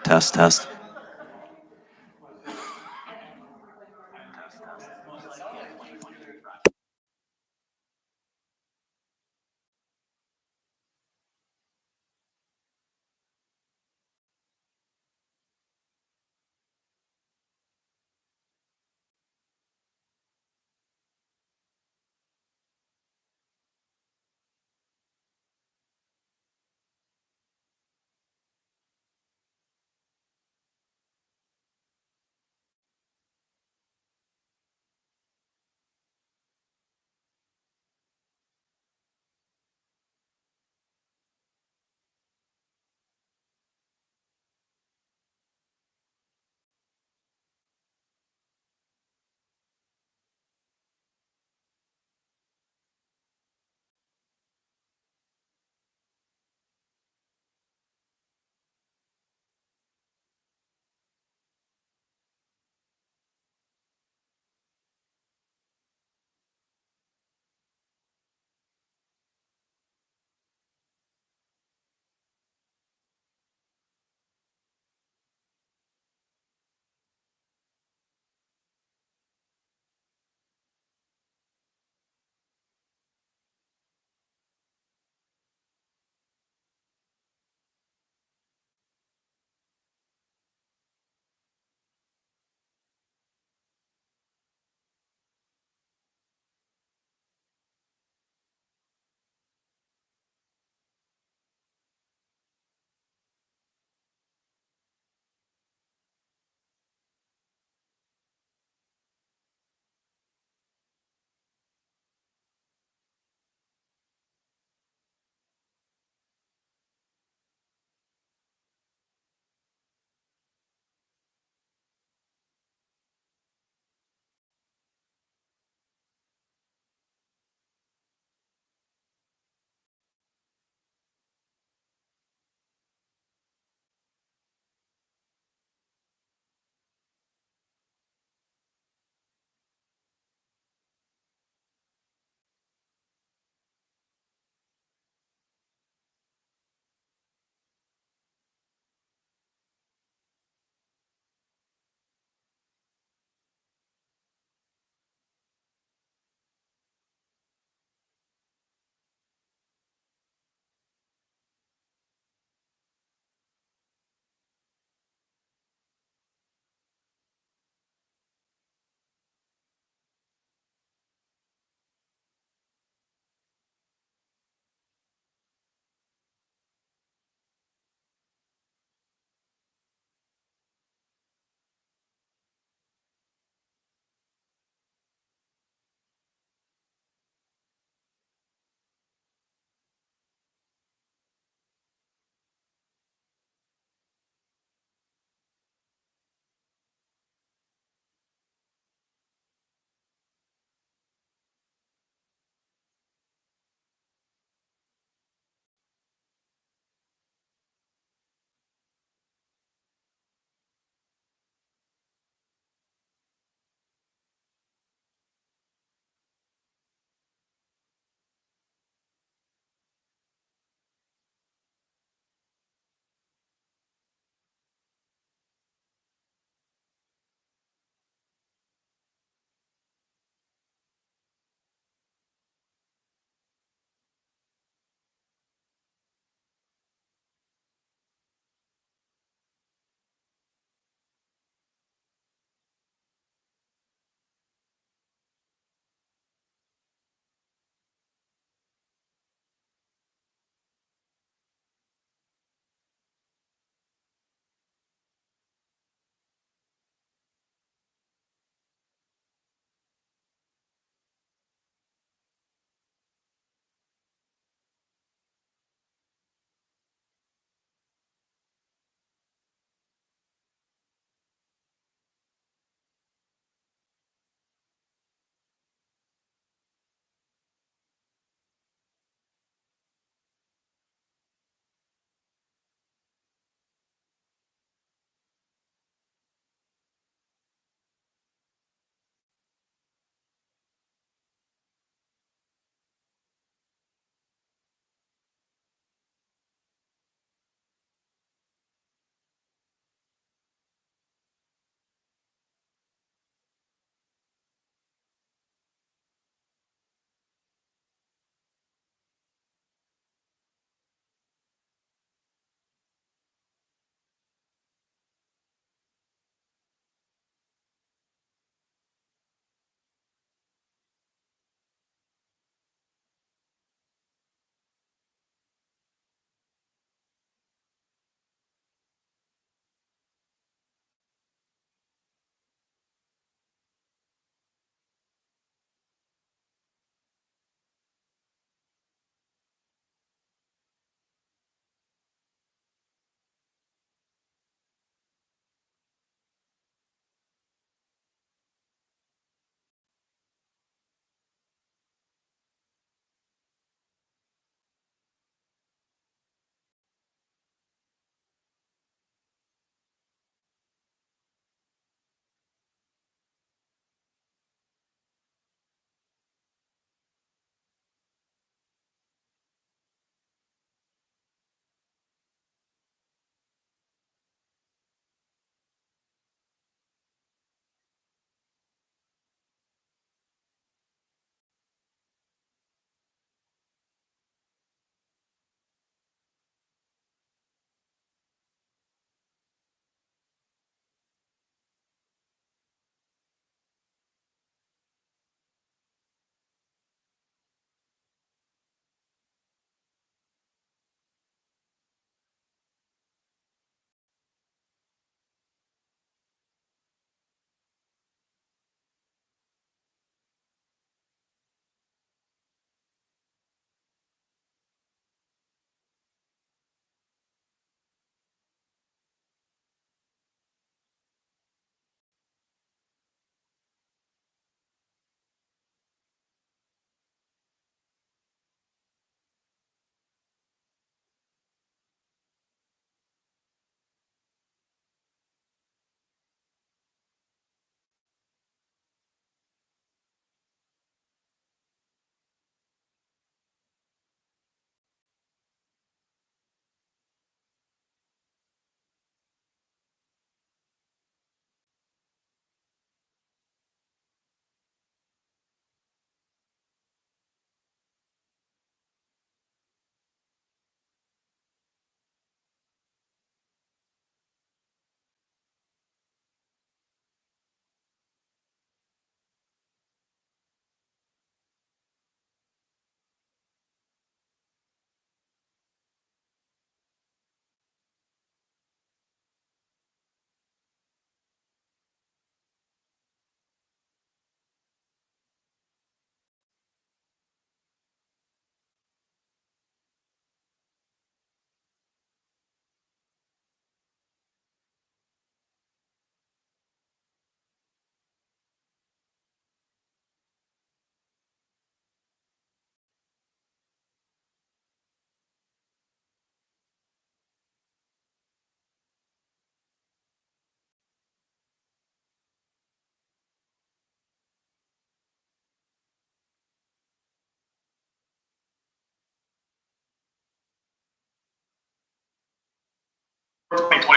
Test, test.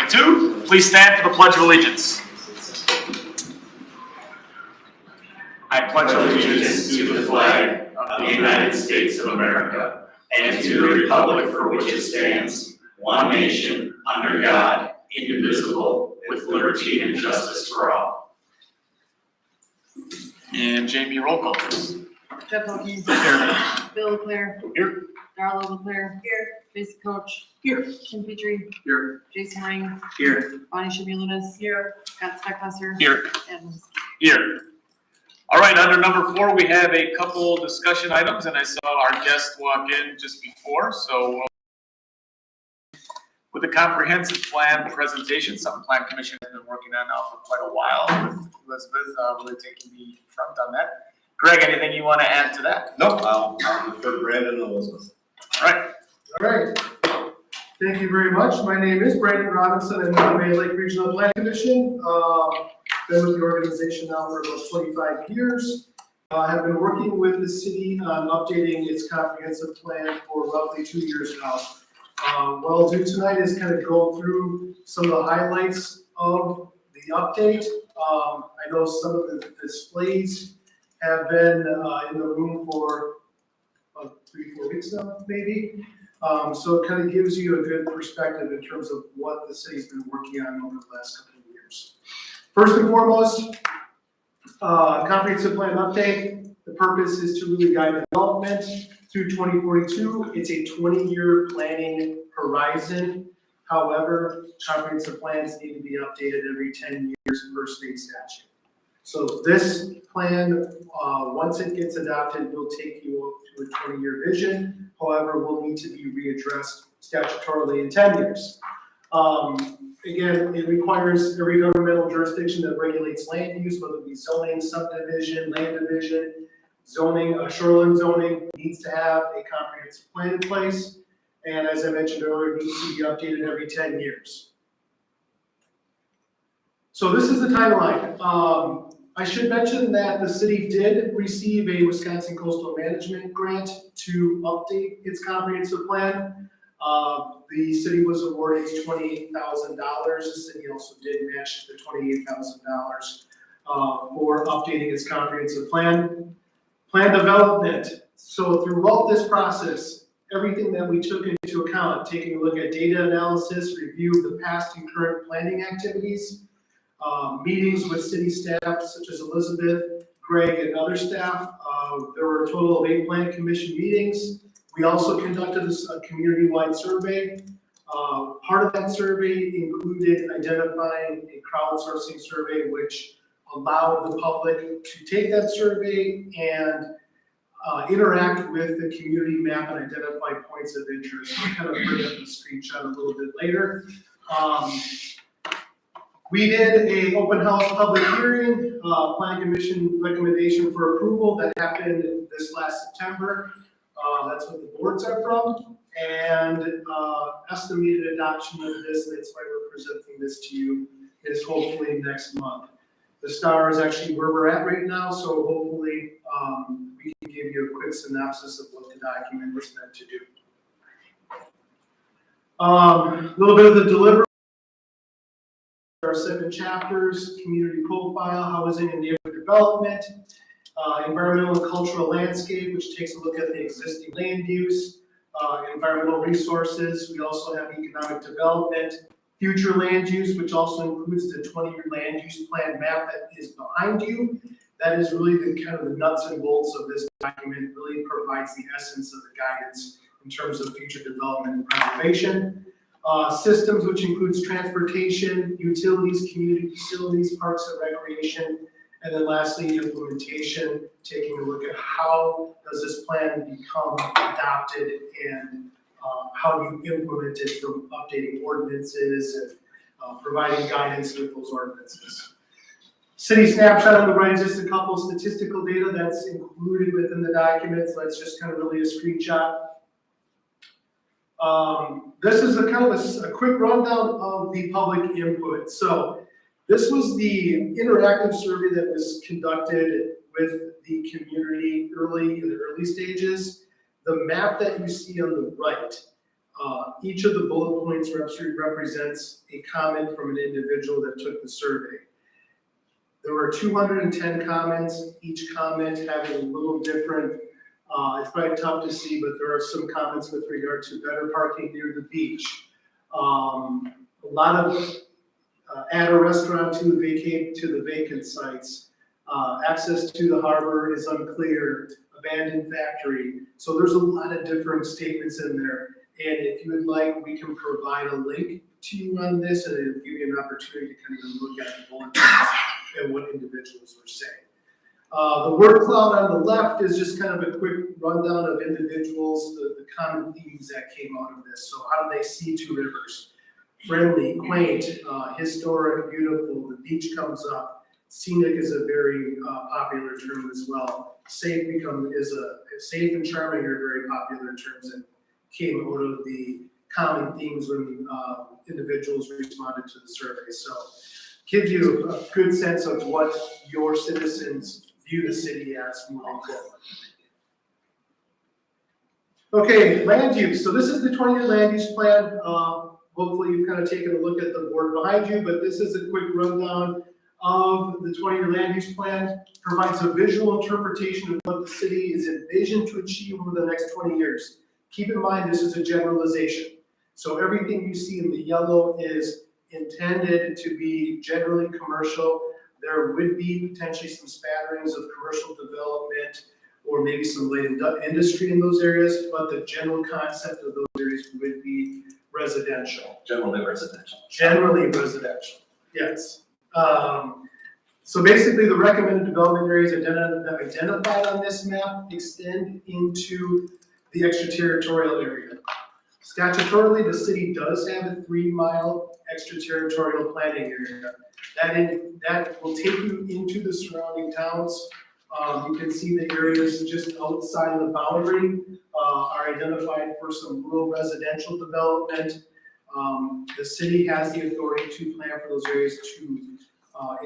2022. Please stand for the Pledge of Allegiance. I pledge allegiance to the flag of the United States of America and to the republic for which it stands, one nation, under God, indivisible, with liberty and justice for all. And Jamie, roll call, please. Jeff Hawkins. Here. Bill Leclerc. Here. Darla Leclerc. Here. Jason Coach. Here. Tim Petrie. Here. Jason Wang. Here. Bonnie Shimmy-Lunas. Here. Scott Stecklesser. Here. And Here. All right, under number 4, we have a couple discussion items, and I saw our guest walk in just before, so with the comprehensive plan presentation, something Plan Commission has been working on now for quite a while, with Elizabeth really taking the front on that. Greg, anything you want to add to that? Nope, I'll defer to Brandon and Elizabeth. All right. All right. Thank you very much. My name is Brandon Robinson. I'm on the Bay Lake Regional Plan Commission. Been with the organization now for about 25 years. I have been working with the city on updating its comprehensive plan for roughly 2 years now. What I'll do tonight is kind of go through some of the highlights of the update. I know some of the displays have been in the room for 3-4 weeks now, maybe. So it kind of gives you a good perspective in terms of what the city's been working on over the last couple of years. First and foremost, comprehensive plan update. The purpose is to really guide development through 2042. It's a 20-year planning horizon. However, comprehensive plans need to be updated every 10 years per state statute. So this plan, once it gets adopted, will take you to a 20-year vision. However, will need to be readdressed statutorily in 10 years. Again, it requires every governmental jurisdiction that regulates land use, whether it be zoning, subdivision, land division, zoning, shoreline zoning, needs to have a comprehensive plan in place. And as I mentioned earlier, it needs to be updated every 10 years. So this is the timeline. I should mention that the city did receive a Wisconsin Coastal Management grant to update its comprehensive plan. The city was awarded $28,000. The city also did match the $28,000 for updating its comprehensive plan. Plan development. So throughout this process, everything that we took into account, taking a look at data analysis, review of the past and current planning activities, meetings with city staff such as Elizabeth, Greg, and other staff. There were a total of 8 plan commission meetings. We also conducted a community-wide survey. Part of that survey included identifying a crowdsourcing survey, which allowed the public to take that survey and interact with the community map and identify points of interest. I'll kind of bring up the screenshot a little bit later. We did an open house public hearing, Plan Commission recommendation for approval that happened this last September. That's what the boards are from, and estimated adoption of this, that's why we're presenting this to you, is hopefully next month. The star is actually where we're at right now, so hopefully we can give you a quick synopsis of what the document was meant to do. A little bit of the delivery. There are 7 chapters: community profile, housing and neighborhood development, environmental and cultural landscape, which takes a look at the existing land use, environmental resources. We also have economic development, future land use, which also includes the 20-year land use plan map that is behind you. That is really the kind of the nuts and bolts of this document. Really provides the essence of the guidance in terms of future development and preservation. Systems, which includes transportation, utilities, community facilities, parks and recreation, and then lastly, implementation, taking a look at how does this plan become adopted and how do you implement it from updating ordinances and providing guidance with those ordinances. City snapshot on the right is just a couple of statistical data that's included within the document, so that's just kind of really a screenshot. This is a kind of a quick rundown of the public input. So this was the interactive survey that was conducted with the community in the early stages. The map that you see on the right Each of the bullet points represents a comment from an individual that took the survey. There were 210 comments, each comment having a little different, it's probably tough to see, but there are some comments with regard to better parking near the beach. A lot of add a restaurant to the vacant sites. Access to the harbor is unclear, abandoned factory. So there's a lot of different statements in there. And if you would like, we can provide a link to you on this and it'll give you an opportunity to kind of look at the bullet points and what individuals were saying. The word cloud on the left is just kind of a quick rundown of individuals, the common themes that came out of this. So how do they see Two Rivers? Friendly, quaint, historic, beautiful, the beach comes up. Scenic is a very popular term as well. Safe safe and charming are very popular terms that came out of the common themes when individuals responded to the survey. So gives you a good sense of what your citizens view the city as moving forward. Okay, land use. So this is the 20-year land use plan. Hopefully you've kind of taken a look at the board behind you, but this is a quick rundown of the 20-year land use plan. Provides a visual interpretation of what the city is envisioned to achieve over the next 20 years. Keep in mind, this is a generalization. So everything you see in the yellow is intended to be generally commercial. There would be potentially some spatterings of commercial development or maybe some light industry in those areas, but the general concept of those areas would be residential. Generally residential. Generally residential, yes. So basically the recommended development areas identified on this map extend into the extraterritorial area. Statutorily, the city does have a 3-mile extraterritorial planning area. That will take you into the surrounding towns. You can see the areas just outside of the boundary are identified for some rural residential development. The city has the authority to plan for those areas to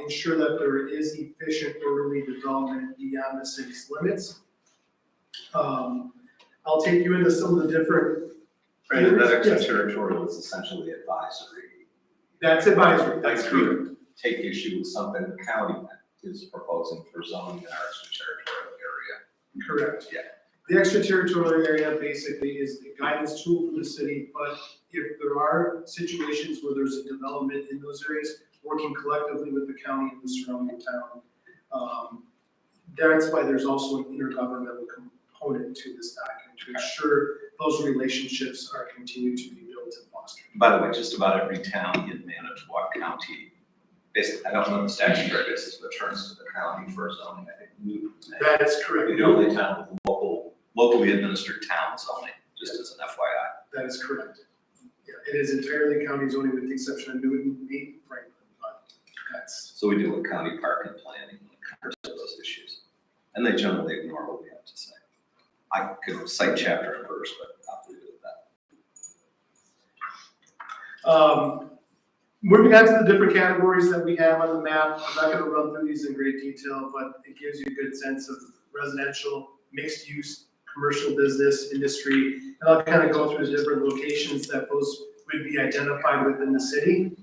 ensure that there is efficient early development beyond the city's limits. I'll take you into some of the different. Brandon, that extraterritorial is essentially advisory. That's advisory, Like that's we correct. would take issue with something the county is proposing for zoning in our extraterritorial area. Correct. Yeah. The extraterritorial area basically is the guidance tool for the city, but if there are situations where there's a development in those areas, working collectively with the county and the surrounding town, that's why there's also an intergovernmental component to this document to ensure those relationships are continued to be built and fostered. By the way, just about every town in Manitowoc County, basically, I don't know the statutory basis, but turns to the county for zoning. I think Newton may That is correct. be the only town with locally administered town zoning, just as an FYI. That is correct. Yeah, it is entirely county zoning with the exception of Newton, Mead, Franklin, but that's. So we deal with county park and planning when it comes to those issues. And they generally ignore what we have to say. I could cite chapter and verse, but I'll leave it at that. Moving on to the different categories that we have on the map, I'm not gonna run through these in great detail, but it gives you a good sense of residential, mixed use, commercial business, industry, and I'll kind of go through the different locations that those would be identified within the city.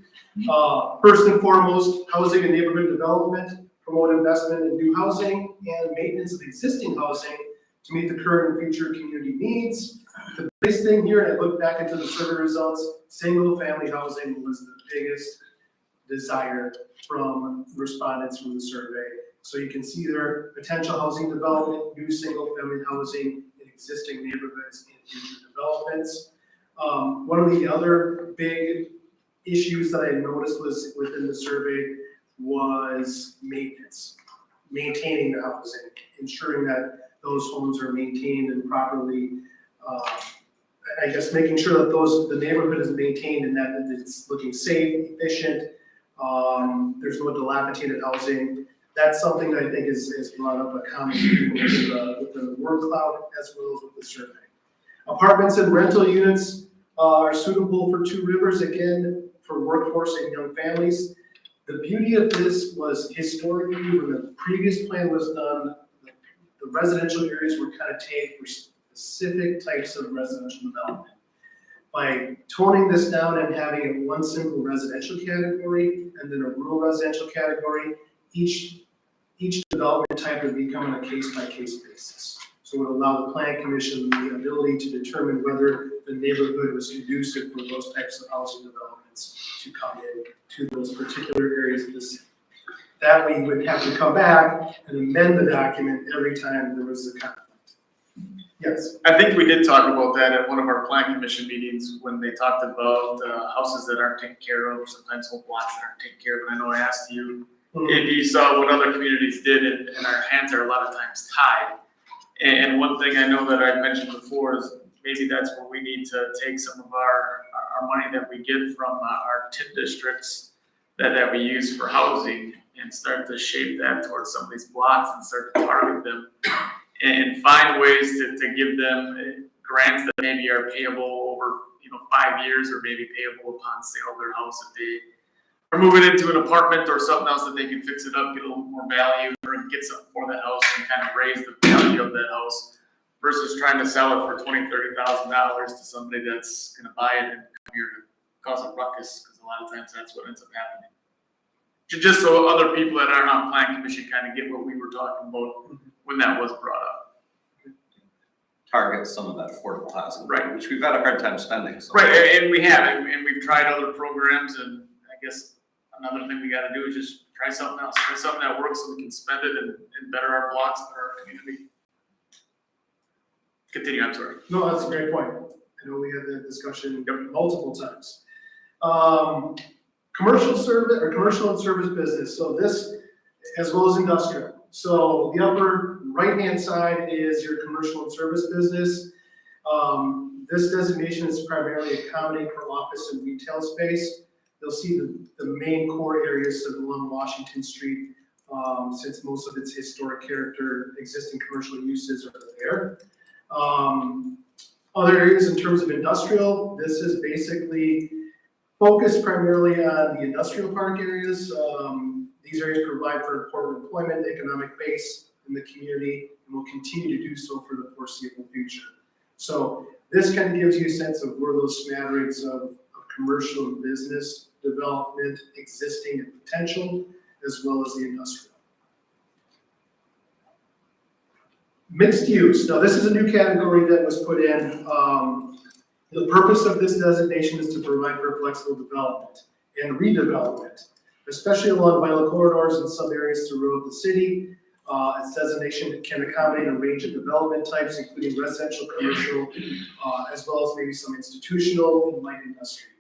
First and foremost, housing and neighborhood development, promote investment in new housing and maintenance of existing housing to meet the current and future community needs. The biggest thing here, and I look back into the survey results, single family housing was the biggest desire from respondents from the survey. So you can see there, potential housing development, new single family housing in existing neighborhoods and future developments. One of the other big issues that I noticed was within the survey was maintenance, maintaining the housing, ensuring that those homes are maintained and properly, I guess making sure that the neighborhood is maintained and that it's looking safe, efficient, there's no dilapidated housing. That's something that I think is brought up a common theme with the word cloud as well as with the survey. Apartments and rental units are suitable for Two Rivers, again, for workforce and young families. The beauty of this was historically, when the previous plan was done, the residential areas were kind of tagged for specific types of residential development. By toning this down and having it one simple residential category and then a rural residential category, each development type would become on a case-by-case basis. So it would allow the planning commission the ability to determine whether the neighborhood was conducive for those types of housing developments to come in to those particular areas of the city. That way you would have to come back and amend the document every time there was a conflict. Yes. I think we did talk about that at one of our plan commission meetings when they talked about houses that aren't taken care of, sometimes whole blocks that aren't taken care of. And I know I asked you if you saw what other communities did, and our hands are a lot of times tied. And one thing I know that I mentioned before is maybe that's where we need to take some of our money that we get from our TID districts that we use for housing and start to shape that towards some of these blocks and start to target them and find ways to give them grants that maybe are payable over 5 years or maybe payable upon sale of their house if they are moving into an apartment or something else that they can fix it up, get a little more value, or get something for that house and kind of raise the value of that house versus trying to sell it for $20,000-$30,000 to somebody that's going to buy it and come here to cause a ruckus, because a lot of times that's what ends up happening. Just so other people that aren't on plan commission kind of get what we were talking about when that was brought up. Target some of that affordable housing. Right. Which we've had a hard time spending. So. Right, and we have, and we've tried other programs, and I guess another thing we gotta do is just try something else, try something that works so we can spend it and better our blocks, better our community. Continue, I'm sorry. No, that's a great point. I know we had that discussion multiple times. Commercial service or commercial and service business. So this, as well as industrial. So the upper right-hand side is your commercial and service business. This designation is primarily accommodating for office and retail space. You'll see the main core areas along Washington Street, since most of its historic character, existing commercial uses are there. Other areas in terms of industrial, this is basically focused primarily on the industrial park areas. These areas provide for important employment, economic base in the community, and will continue to do so for the foreseeable future. So this kind of gives you a sense of where those smatterings of commercial and business development existing and potential, as well as the industrial. Mixed use. Now, this is a new category that was put in. The purpose of this designation is to provide for flexible development and redevelopment, especially along vital corridors and some areas throughout the city. Its designation can accommodate a range of development types, including residential, commercial, as well as maybe some institutional and light industry.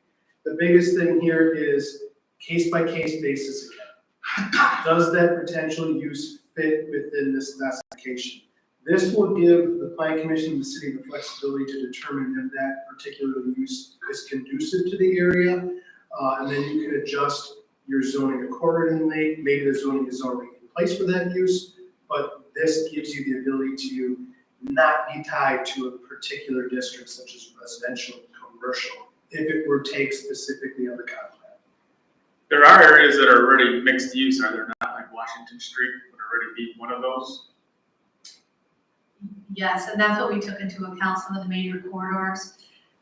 The biggest thing here is case-by-case basis again. Does that potential use fit within this classification? This will give the Plan Commission and the city the flexibility to determine if that particular use is conducive to the area, and then you can adjust your zoning accordingly. Maybe the zoning is already in place for that use, but this gives you the ability to not be tied to a particular district such as residential, commercial, if it were take specifically on the comp plan. There are areas that are already mixed use, are there not? Like Washington Street would already be one of those. Yes, and that's what we took into account, some of the major corridors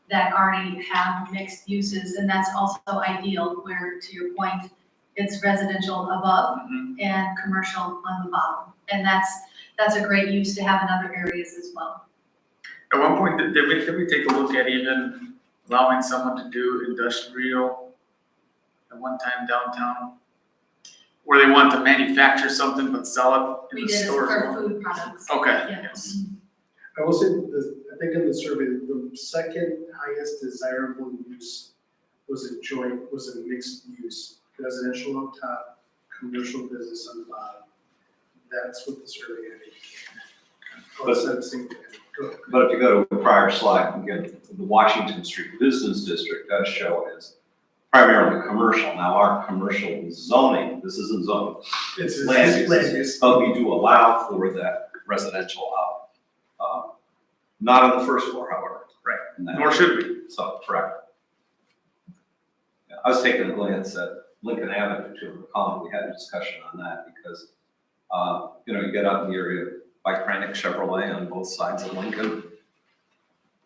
that already have mixed uses, and that's also ideal where, to your point, it's residential above and commercial on the bottom. And that's a great use to have in other areas as well. At one point, did we take a look at even allowing someone to do industrial at one time downtown? Where they want to manufacture something but sell it in We the did it stores? for food products. Okay, Yeah. yes. I will say, I think in the survey, the second highest desirable use was a mixed use, residential up top, commercial business on the bottom. That's what the survey indicated. But if you go to a prior slide, again, the Washington Street Business District does show as primarily commercial. Now, our commercial zoning, this isn't zoning, It's land land use, but we do allow for that residential out. Not on the first floor, however. Right. And that- Nor should we. So, correct. Yeah, I was taking a glance at Lincoln Avenue to recall, we had a discussion on that because, you get out in the area by Kranick Chevrolet on both sides of Lincoln.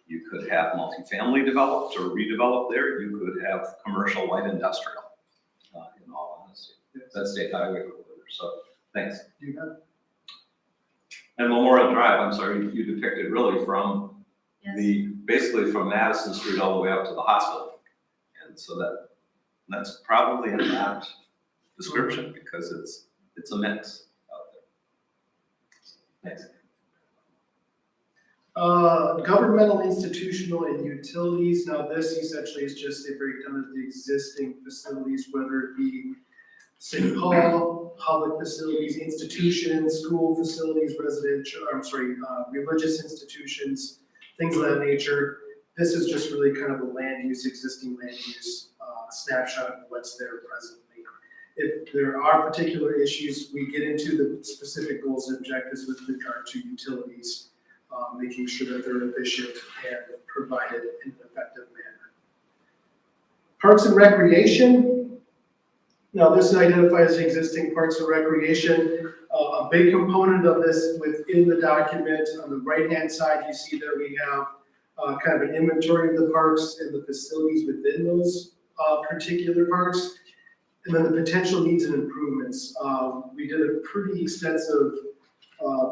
You could have multifamily developed or redeveloped there. You could have commercial light industrial, in all honesty. That's State Highway Corridor, so thanks. You got it. And Memorial Drive, I'm sorry, you depicted really from Yes. basically from Madison Street all the way up to the hospital. And so that's probably an apt description because it's a mix out there. Thanks. Governmental, institutional, and utilities. Now, this essentially is just a breakdown of the existing facilities, whether it be city hall, public facilities, institutions, school facilities, religious institutions, things of that nature. This is just really kind of a existing land use snapshot of what's there presently. If there are particular issues, we get into the specific goals and objectives with regard to utilities, making sure that they're efficient and provided in an effective manner. Parks and recreation. Now, this identifies existing parks and recreation. A big component of this within the document, on the right-hand side, you see that we have kind of an inventory of the parks and the facilities within those particular parks. And then the potential needs and improvements. We did a pretty extensive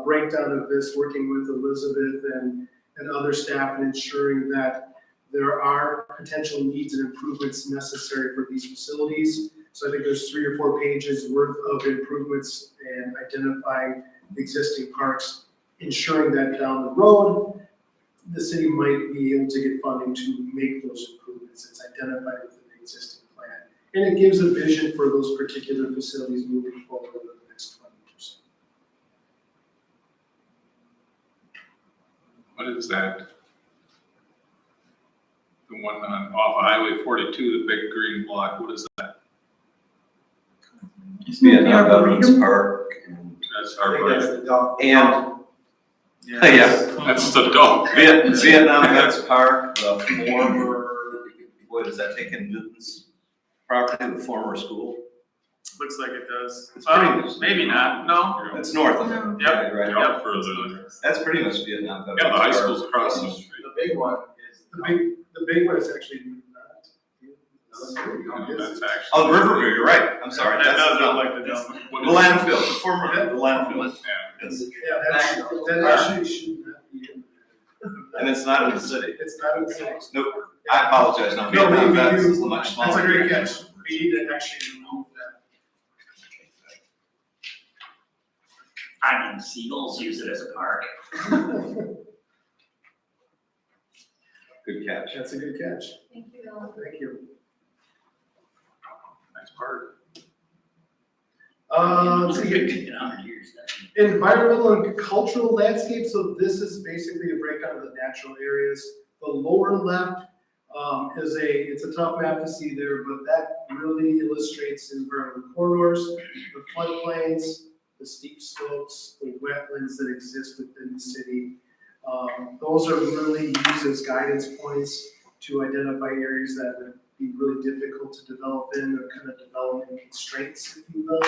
breakdown of this, working with Elizabeth and other staff and ensuring that there are potential needs and improvements necessary for these facilities. So I think there's 3 or 4 pages worth of improvements and identifying the existing parks, ensuring that down the road, the city might be able to get funding to make those improvements. It's identified within the existing plan. And it gives a vision for those particular facilities moving forward over the next 20 years. What is that? The one off Highway 42, the big green block, what is that? Vietnam Veterans Park and, That's our, that's the dog. Vietnam Vets Park, the former, what is that, taking Newton's property, the former school? Looks like it does. It's pretty much- Maybe not, no. That's north of it. No. Yeah, right. Yep, further. That's pretty much Vietnam Veterans Yeah, the high Park. school's across the street. The big one is, the big one is actually not. That's actually. Oh, Riverview, you're right, I'm sorry. That That's does the look like the dump. The landfill, the former, the landfill. Yeah. Yes. Yeah, that actually should not be in there. And it's not in the city. It's not in the city. Nope, I apologize, no, No, Vietnam we Vets do. is the much smaller. That's a great catch. We need to actually remove that. I mean, seagulls use it as a park. Good catch. That's a good catch. Thank you. Thank you. Nice part. Let's see. Environmental and cultural landscape, so this is basically a breakdown of the natural areas. The lower left it's a tough map to see there, but that really illustrates environmental corridors, the floodplains, the steep slopes, the wetlands that exist within the city. Those are really used as guidance points to identify areas that would be really difficult to develop in, or kind of development constraints, if you will.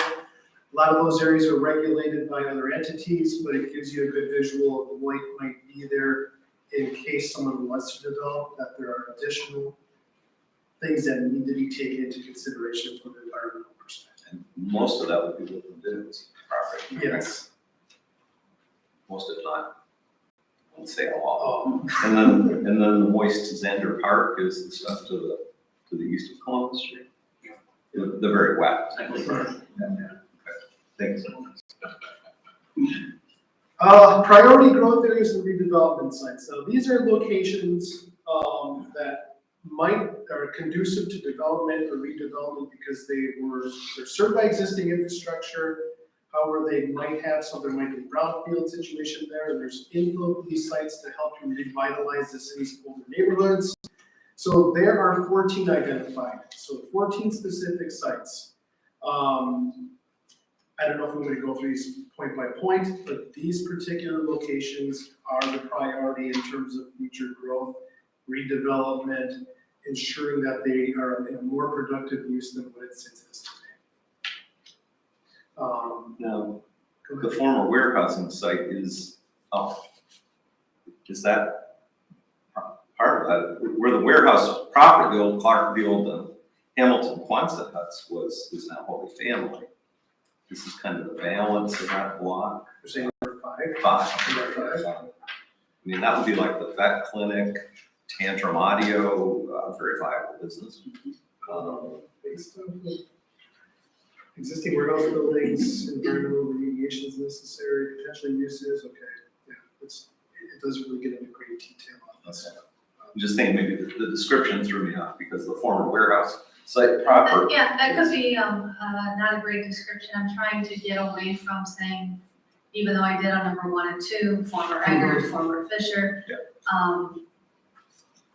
A lot of those areas are regulated by other entities, but it gives you a good visual of what might be there in case someone wants to develop, that there are additional things that need to be taken into consideration from an environmental perspective. And most of that would be Woodland Dunes property. Yes. Most if not, I won't say all. Oh, And then the moist Zander Park is the stuff to the east of Columbus Street. The very wet. Thanks. priority growth areas and redevelopment sites. So these are locations that are conducive to development or redevelopment because they're served by existing infrastructure. However, they might have there might be a brownfield situation there, and there's infill of these sites to help you revitalize the city's older neighborhoods. So there are 14 identified, so 14 specific sites. I don't know if I'm going to go through these point by point, but these particular locations are the priority in terms of future growth, redevelopment, ensuring that they are in a more productive use than what it sits as today. Now, Go the ahead. former warehousing site is up. Is that part of that, where the warehouse property, the old Hamilton Quonset huts is now Holy Family. This is kind of the balance of that block. You're saying number 5? Five. I mean, that would be like the vet clinic, Tantrum Audio, very viable business. Based on the existing warehouse buildings, environmental remediation is necessary, potential uses, okay, yeah, it doesn't really get into great detail on this. I'm just saying maybe the description threw me off because the former warehouse site proper. Yeah, that could be, not a great description. I'm trying to get away from saying, even though I did on number 1 and 2, former Eggers, former Fisher. Yeah. Um,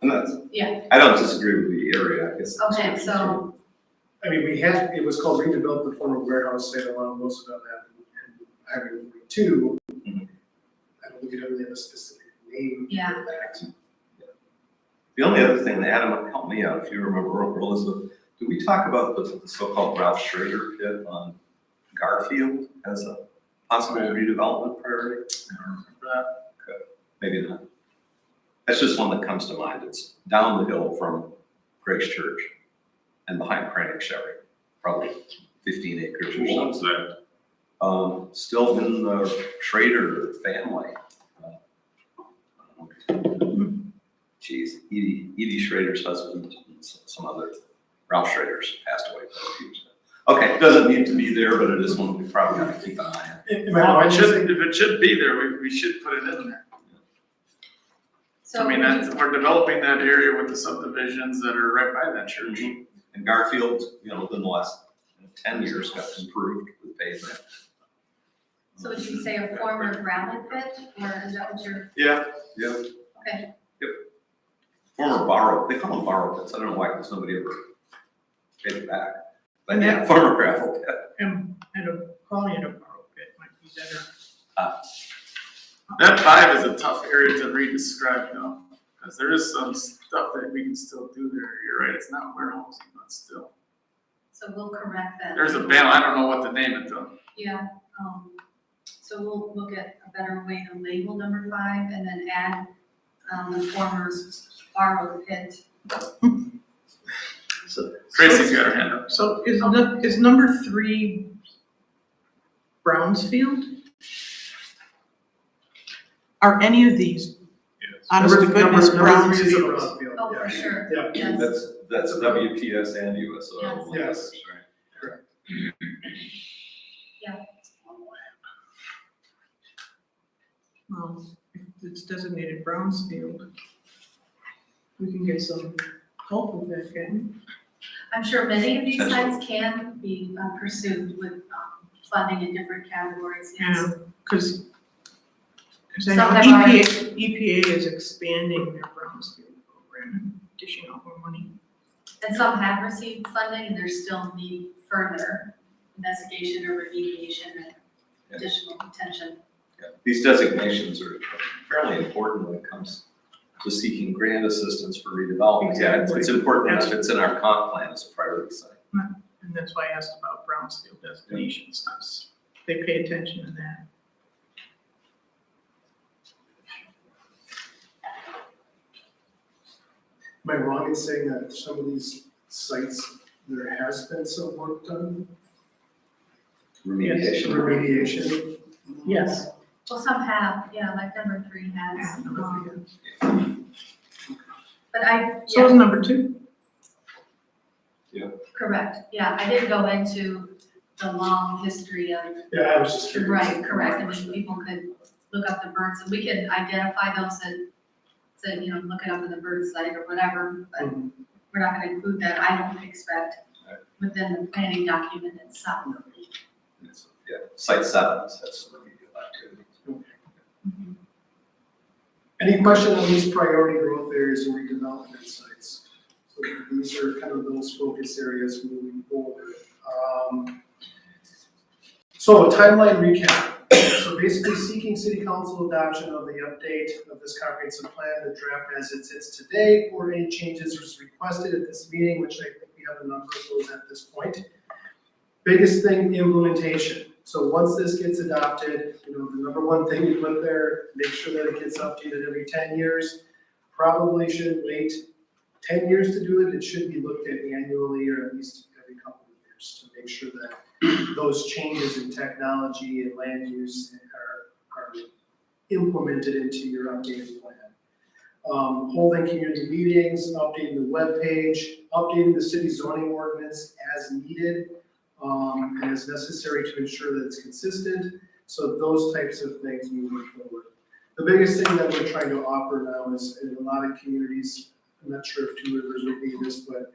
And that's, yeah, I don't disagree with the area, I guess. the okay, description so, I mean, it was called redevelop the former warehouse site along Roosevelt Avenue and Highway 42. Mhm. I don't think it ever had a specific name Yeah. for that. The only other thing, Adam, help me out, if you remember, Elizabeth, did we talk about the so-called Ralph Schrader pit on Garfield as a possible redevelopment priority? Maybe not. That's just one that comes to mind. It's down the hill from Grace Church and behind Cranic Chevy, probably 15 acres or Who owns something. that? Still in the Schrader family. Geez, Edie Schrader's husband, and some other, Ralph Schrader's passed away. Okay, doesn't need to be there, but it is one we probably have to keep an eye on. Am I wrong If in saying- it should be there, we should put it in there. so. I mean, we're developing that area with the subdivisions that are right by that church. And Garfield, within the last 10 years got improved with pavement. So would you say a former gravel pit, or is that what you're, Yeah, Yeah. okay, Former borrow, they call them borrow pits. I don't know why, because nobody ever paid it back. But And yeah, that- former gravel pit. And calling it a borrow pit might be better. that 5 is a tough area to re-describe though, because there is some stuff that we can still do there. You're right, it's not warehousing, but still. so we'll correct that. There's a ban, I don't know what to name it though. Yeah, so we'll look at a better way to label number 5 and then add, the former borrowed pit. Tracy's got her hand up. So is number 3 Brownsfield? Are any of these, Yes. honest to goodness, Number 3 is a Brownsfield? brownfield, Oh, yeah. for sure, Yeah. yes. That's WPS and USO. Yes. Right. Well, if it's designated Brownsfield, we can get some help with that, can I'm sure many of these Potentially. sites can be pursued with funding in different categories, we? yes. Because I Some know have already- EPA is expanding their Brownsfield program, dishing out more money. And some have received funding and there's still need further investigation or remediation and Yeah. additional attention. Yeah. These designations are fairly important when it comes to seeking grant assistance for redevelopment. Yeah, Exactly. it's important that it's in our comp plan as a priority site. And that's why I asked about Brownsfield designations, because they pay attention to that. Am I wrong in saying that some of these sites, there has been some work done? Remediation. Remediation? Yes. Well, some have, yeah, like number 3 has. Number 3. But I, So is yeah, number 2. correct, yeah, I did go into the long history of, Yeah, I was just curious. right, correct, I mean, people could look up the birds, and we can identify those that, look it up in the bird site or whatever, but Mhm. we're not gonna include that, I don't expect, within the planning document itself. Yeah, site 7 has some remedial activity. Any question on these priority growth areas and redevelopment sites? So these are kind of those focus areas moving forward. So a timeline recap. So basically seeking city council adoption of the update of this comprehensive plan, the draft as it sits today, or any changes as requested at this meeting, which I think we have a number of those at this point. Biggest thing, implementation. So once this gets adopted, the number one thing you put there, make sure that it gets updated every 10 years. probably shouldn't wait 10 years to do it. It should be looked at annually or at least every couple of years to make sure that those changes in technology and land use are implemented into your updated plan. Holding community meetings, updating the webpage, updating the city zoning ordinance as needed and as necessary to ensure that it's consistent. So those types of things moving forward. The biggest thing that we're trying to offer now is in a lot of communities, I'm not sure if Two Rivers would be this, but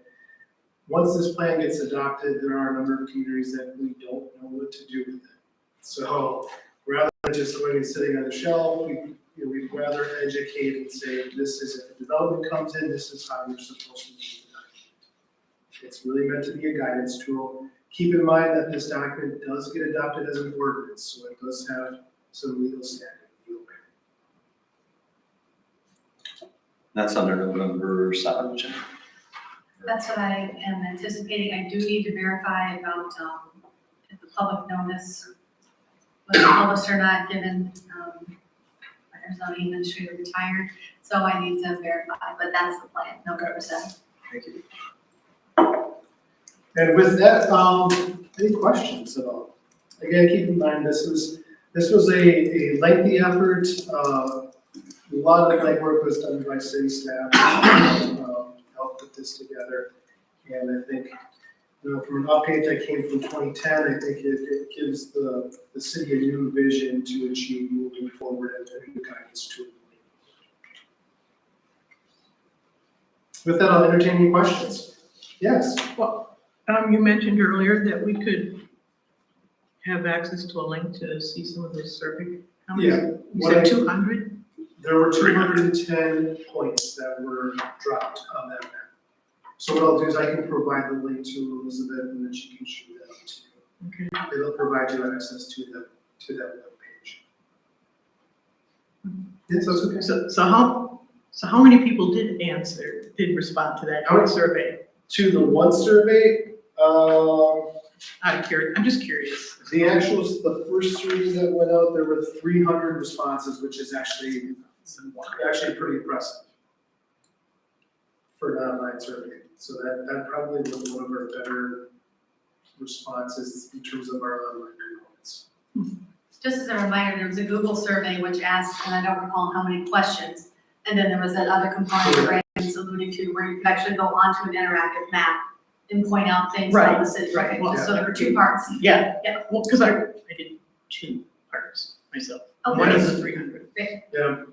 once this plan gets adopted, there are a number of communities that we don't know what to do with it. So rather than just going and sitting on the shelf, we'd rather educate and say, this is, if a development comes in, this is how you're supposed to use the document. It's really meant to be a guidance tool. Keep in mind that this document does get adopted as an ordinance, so it does have some legal standing. That's under November 7th, Jen. That's what I am anticipating. I do need to verify about if the public notice was published or not, given our zoning administrator retired. So I need to verify, but that's the plan, November 7th. Thank you. And with that, any questions at all? Again, keep in mind, this was a lengthy effort. A lot of legwork was done by city staff, helped put this together. And I think, from an update that came from 2010, I think it gives the city a new vision to achieve moving forward and a new guidance tool. With that, I'll entertain any questions. Yes? Well, you mentioned earlier that we could have access to a link to see some of those survey comments. Yeah. You said 200? There were 210 points that were dropped on that map. So what I'll do is I can provide the link to Elizabeth and then she can shoot that out to you. Okay. It'll provide you access to that web page. Yes, that's okay. So how many people did respond to that How many? survey? To the one survey, I'm just curious. the first survey that went out, there were 300 responses, which is actually pretty impressive for an online survey. So that probably was one of our better responses in terms of our online components. Just as a reminder, there was a Google survey which asked, and I don't recall how many questions, and then there was that other component that Brandon's alluding to where you could actually go onto an interactive map and point out things about the city. Right. Okay, so there were two parts. Yeah. Yeah. Well, because I did 2 parts myself. Okay. One is the 300. Yeah,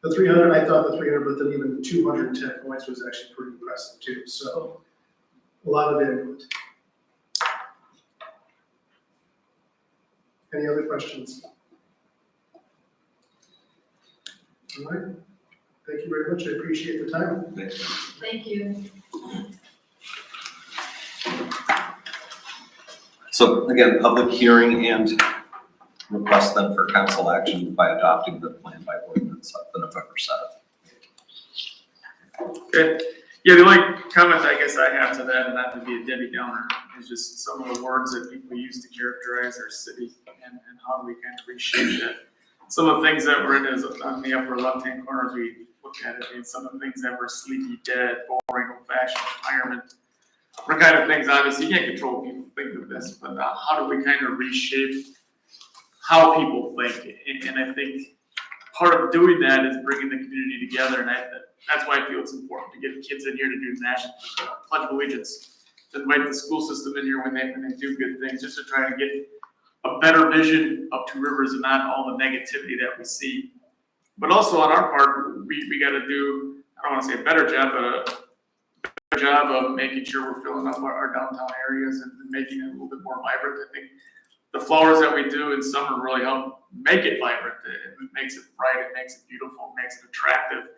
the 300, I thought the 300, but then even the 210 points was actually pretty impressive too. So a lot of input. Any other questions? All right. Thank you very much. I appreciate the time. Thanks. Thank you. So again, public hearing and request then for council action by adopting the plan by ordinance on the November 7th. Okay, yeah, the only comment I guess I have to that, and not to be a Debbie Downer, is just some of the words that people use to characterize our city and how do we kind of reshape that. Some of the things that were in is on the upper left-hand corner as we look at it, and some of the things that were sleepy, dead, boring, old-fashioned, retirement, what kind of things, obviously, you can't control what people think of this, but how do we kind of reshape how people think? And I think part of doing that is bringing the community together, and that's why I feel it's important to get kids in here to do the national Pledge of Allegiance, to invite the school system in here when they do good things, just to try to get a better vision of Two Rivers and not all the negativity that we see. But also on our part, we got to do, I don't want to say a better job, but a better job of making sure we're filling up our downtown areas and making it a little bit more vibrant. I think the flowers that we do in summer really help make it vibrant. It makes it bright, it makes it beautiful, it makes it attractive.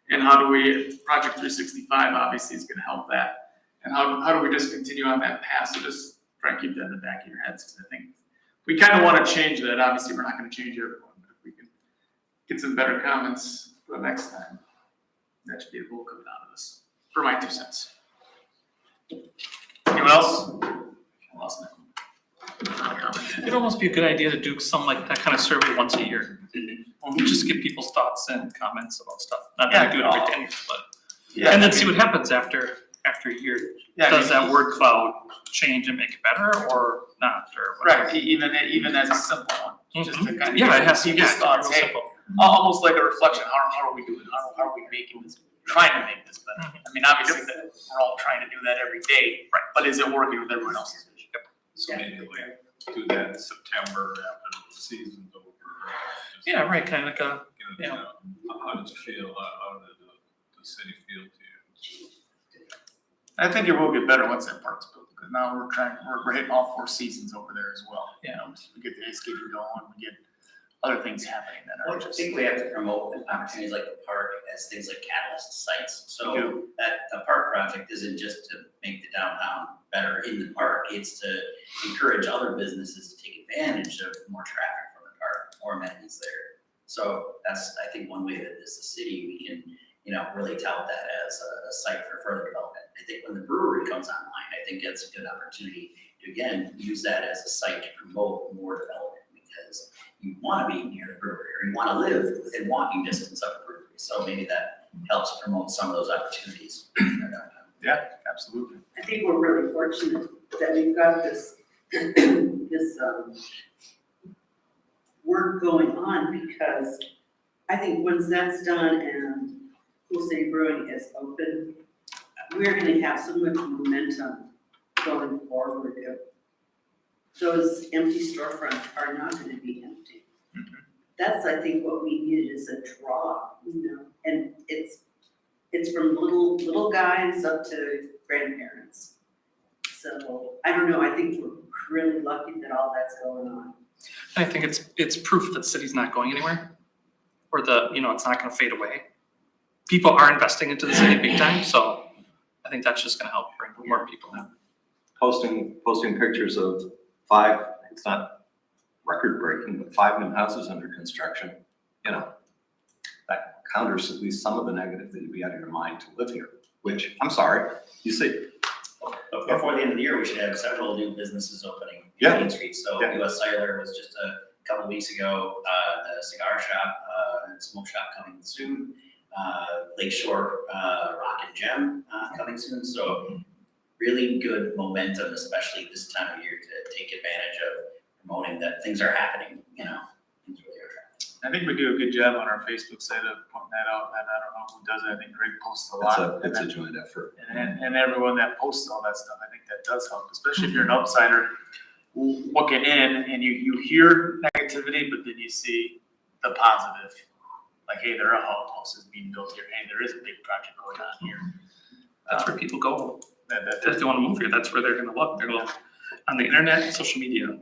And how do we, Project 365 obviously is going to help that. And how do we just continue on that path? So just try and keep that in the back of your heads, because I think we kind of want to change that. Obviously, we're not going to change everyone, but if we can get some better comments for the next time, that should be a goal coming out of this, for my 2 cents. Anyone else? I lost my It'd almost be a good idea to do something like that kind of survey once a year. just get people's thoughts and comments about stuff. Not that I do it every 10 years, but, Yeah, and then see what happens after a year. yeah, I Does mean, that word cloud change and make it better or not, or whatever? Right, even as a simple one, just to kind of. Yeah, it has to, people's yeah, thoughts, real hey, simple. almost like a reflection, how are we doing, how are we making this, trying to make this better? Mhm. I mean, obviously, that we're all trying to do that every day, Right. but is it working with everyone else's vision? So maybe like do that in September after the season's over. Just Yeah, right, kind of like a, get it, yeah. How does it feel, how did the city feel to you? I think it will get better once that park's built, because now we're hitting all 4 seasons over there as well. Yeah. You know, we get the ice skating going, we get other things happening that Well, are I just. think we have to promote opportunities like the park as things like catalyst sites. We So do. that the park project isn't just to make the downtown better in the park, it's to encourage other businesses to take advantage of more traffic from the park, more amenities there. So that's, I think, one way that as a city, we can, really tout that as a site for further development. I think when the brewery comes online, I think it's a good opportunity to, again, use that as a site to promote more development, because you want to be near the brewery, or you want to live within walking distance of a brewery. So maybe that helps promote some of those opportunities in our downtown. Yeah, absolutely. I think we're really fortunate that we've got this, this, work going on, because I think once that's done and Cool City Brewing is open, we're gonna have so much momentum going forward. Those empty storefronts are not gonna be empty. That's, I think, what we needed is a draw, and it's from little guys up to grandparents. So, I don't know, I think we're really lucky that all that's going on. I think it's proof that the city's not going anywhere, or it's not gonna fade away. People are investing into the city big time, so I think that's just gonna help bring more people in. Posting pictures of 5, it's not record breaking, but 5 new houses under construction, that counters at least some of the negative that you'd be out of your mind to live here, which, I'm sorry, you see. But before the end of the year, we should have several new businesses opening Yeah. in Main Street. So Yeah. US Cellular was just a couple weeks ago, the cigar shop, and smoke shop coming soon. Lakeshore, Rock and Gem, coming soon. So really good momentum, especially this time of year, to take advantage of promoting that things are happening, things really are happening. I think we do a good job on our Facebook site of pointing that out, and I don't know who does it, I think Greg posts a lot. It's a joint effort. And everyone that posts all that stuff, I think that does help, especially if you're an outsider looking in and you hear negativity, but then you see the positive. Like, hey, there are houses being built here, hey, there is a big project going on here. That's where people go. That If they wanna move here, that's where they're gonna look. They're gonna look on the internet, social media.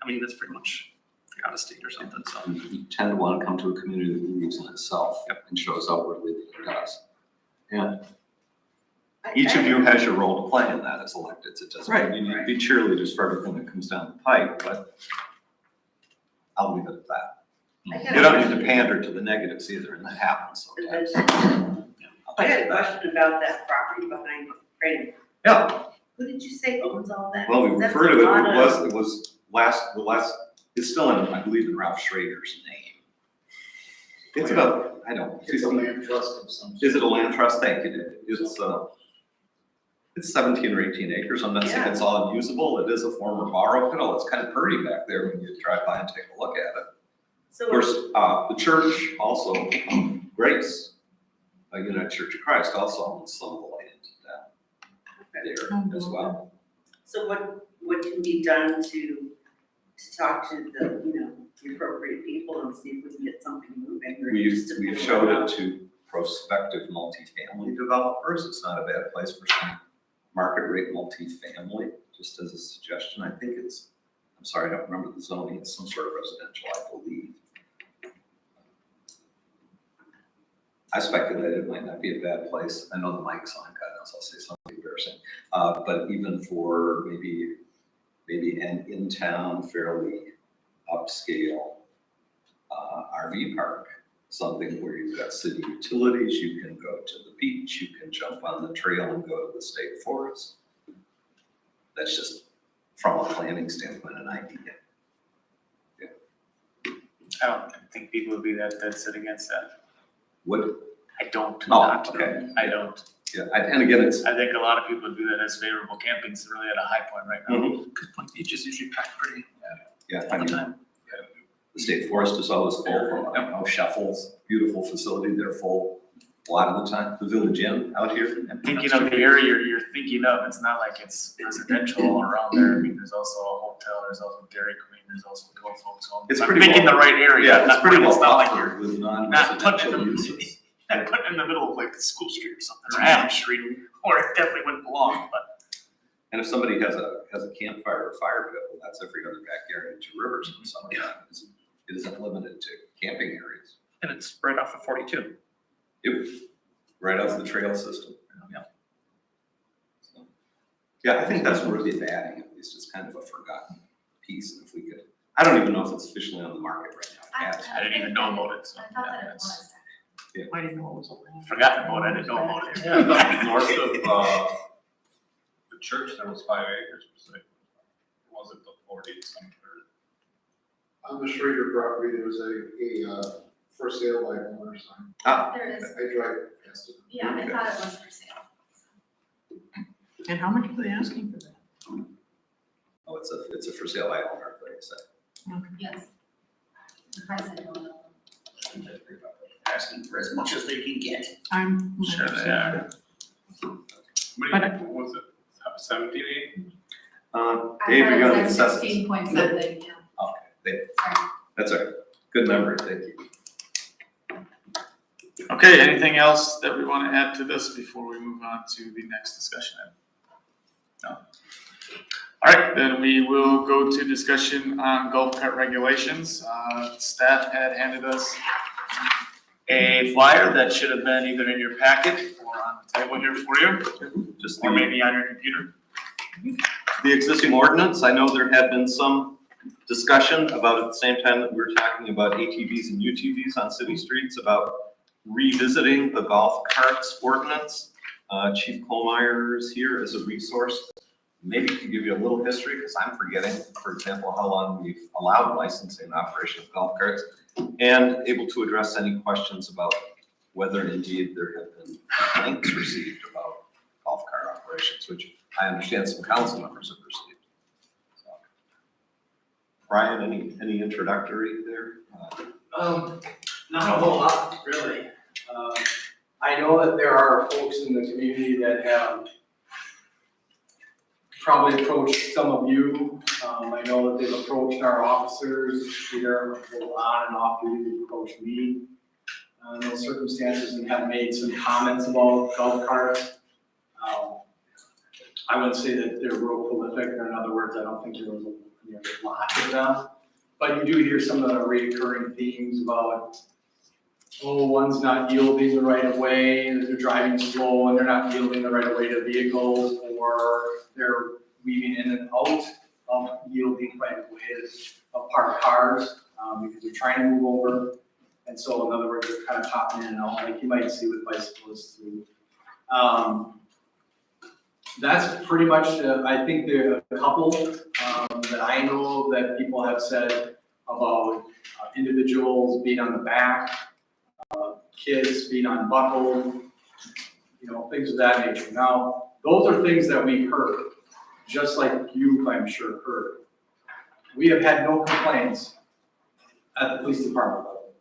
I mean, that's pretty much, you're out of state or something, so. You tend to want to come to a community that believes in itself and shows outwardly that it does. Yeah, each of you has your role to play in that as electeds. It doesn't mean you need to be cheerleaders for everything that comes down the pipe, but I'll leave it at that. You don't need to pander to the negatives either, and that happens sometimes. I got a question about that property behind Crane. Yeah, Who did you say owns all that? well, we That's refer a to lot of- it was it's still in, I believe, in Ralph Schrader's name. It's about, I don't know. It's a land trust of some. Is it a land trust? Thank you. It's 17 or 18 acres. I'm not saying it's all usable. It is a former borrow pit. It's kind of pretty back there when you drive by and take a look at it. So Of course, the church also, Grace, United Church of Christ, also owns some of the land down there as well. So what can be done to talk to the appropriate people and see if we can get something moving? Or just to We've pull showed out? it to prospective multifamily developers. It's not a bad place for some market rate multifamily, just as a suggestion. I think I'm sorry, I don't remember the zoning. It's some sort of residential, I believe. I speculated it might not be a bad place. I know the mic's on, God knows I'll say something embarrassing. But even for maybe an in-town, fairly upscale RV park, something where you've got city utilities, you can go to the beach, you can jump on the trail and go to the state forest. That's just from a planning standpoint, an idea. I don't think people would be that sit against that. Would, I don't. Oh, not. okay. I don't. yeah, and again, it's, I think a lot of people would view that as favorable. Camping's really at a high point right now. Good point, beaches usually packed pretty yeah, I all the mean, time. the state forest is always full from, Shuffles, beautiful facility, they're full a lot of the time. The Village Inn out here. And thinking of the area you're thinking of, it's not like it's residential all around there. I mean, there's also a hotel, there's also Dairy Queen, there's also the old folks home. It's I'm pretty thinking well- the right area. Yeah, it's not- pretty well It's not like you're buffered with not non-residential putting it uses. and put it in the middle of like School Street or something, or Adams Street, or it definitely wouldn't belong, but. And if somebody has a campfire or fire pit, well, that's every other backyard in Two Rivers in the summertime. It isn't limited to camping areas. And it's right off of 42. Yep, right off the trail system. Yeah. So, yeah, I think that's worthy of adding, at least it's kind of a forgotten piece, and if we could, I don't even know if it's officially on the market right now. Add it. I didn't even know about it, so. I thought that yeah, it it's- was. I didn't know it was a. Forgotten about it, I didn't know about it. Yeah, I thought north of, the church, there was 5 acres, per se. Was it the 40 something? On the Schrader property, there was a for sale by owner sign. There is, I drive past it. yeah, I thought it was for sale. And how much are they asking for that? Oh, it's a for sale by owner, like I said. Yes. The price I don't know. Asking for as much as they can get. I'm. Sure they are. What was it, 17, 18? Dave, you're gonna I assess thought this. it was 16 point something, yeah. Dave, Sorry. that's all right. Good memory, thank you. Okay, anything else that we want to add to this before we move on to the next discussion item? No? All right, then we will go to discussion on golf cart regulations. Staff had handed us a flyer that should have been either in your packet or on the table here for you, Just or the, maybe on your computer. the existing ordinance, I know there had been some discussion about at the same time that we were talking about ATVs and UTVs on city streets, about revisiting the golf carts ordinance. Chief Colmeyer is here as a resource. Maybe he can give you a little history, because I'm forgetting, for example, how long we've allowed licensing and operation of golf carts, and able to address any questions about whether indeed there have been complaints received about golf cart operations, which I understand some council members have received. So, Brian, any introductory there? Not a whole lot, really. I know that there are folks in the community that have probably approached some of you. I know that they've approached our officers, either on and off duty, they've approached me. In those circumstances, and have made some comments about golf carts. I wouldn't say that they're real prolific, or in other words, I don't think there was a lot of them. But you do hear some of the recurring themes about, oh, one's not yielding the right of way, that they're driving slow and they're not yielding the right of way to vehicles, or they're weaving in and out of yielding right of ways of parked cars, because they're trying to move over. And so in other words, they're kind of popping in and out, like you might see with bicyclists too. That's pretty much, I think there are a couple that I know that people have said about individuals being on the back, kids being unbuckled, things of that nature. Now, those are things that we've heard, just like you, I'm sure, heard. We have had no complaints at the police department level.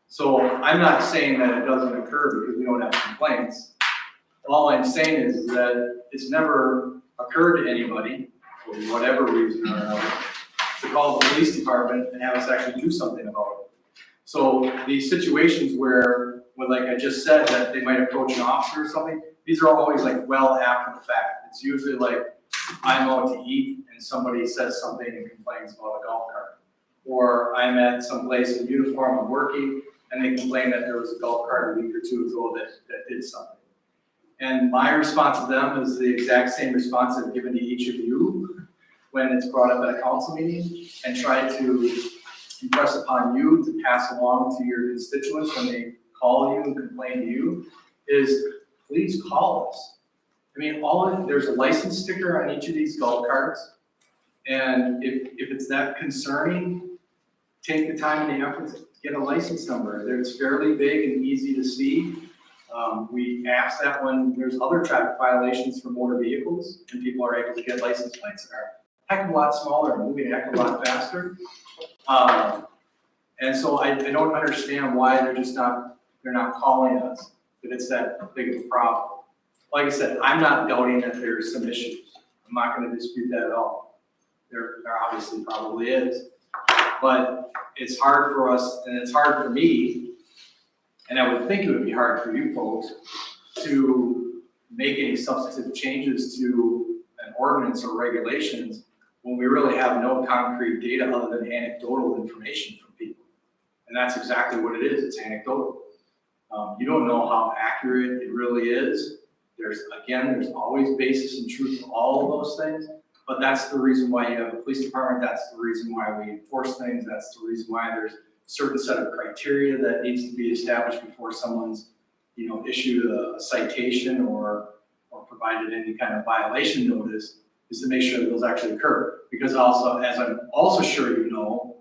So I'm not saying that it doesn't occur because we don't have complaints. All I'm saying is that it's never occurred to anybody, for whatever reason or another, to call the police department and have us actually do something about it. So these situations where, like I just said, that they might approach an officer or something, these are always like well after the fact. It's usually like I'm out to eat and somebody says something and complains about a golf cart. Or I'm at some place in uniform, I'm working, and they complain that there was a golf cart a week or two ago that did something. And my response to them is the exact same response I've given to each of you when it's brought up at a council meeting, and try to impress upon you to pass along to your constituents when they call you and complain to you, is please call us. I mean, there's a license sticker on each of these golf carts, and if it's that concerning, take the time and the effort to get a license number. It's fairly big and easy to see. We ask that when there's other traffic violations for motor vehicles and people are able to get license plates that are a heck of a lot smaller and moving a heck of a lot faster. And so I don't understand why they're not calling us, that it's that big of a problem. Like I said, I'm not doubting that there's some issues. I'm not gonna dispute that at all. There obviously probably is. But it's hard for us, and it's hard for me, and I would think it would be hard for you folks, to make any substantive changes to an ordinance or regulations when we really have no concrete data other than anecdotal information from people. And that's exactly what it is, it's anecdotal. You don't know how accurate it really is. There's always basis and truth to all of those things, but that's the reason why you have a police department, that's the reason why we enforce things, that's the reason why there's a certain set of criteria that needs to be established before someone's, issued a citation or provided any kind of violation notice, is to make sure that those actually occur. Because also, as I'm also sure you know,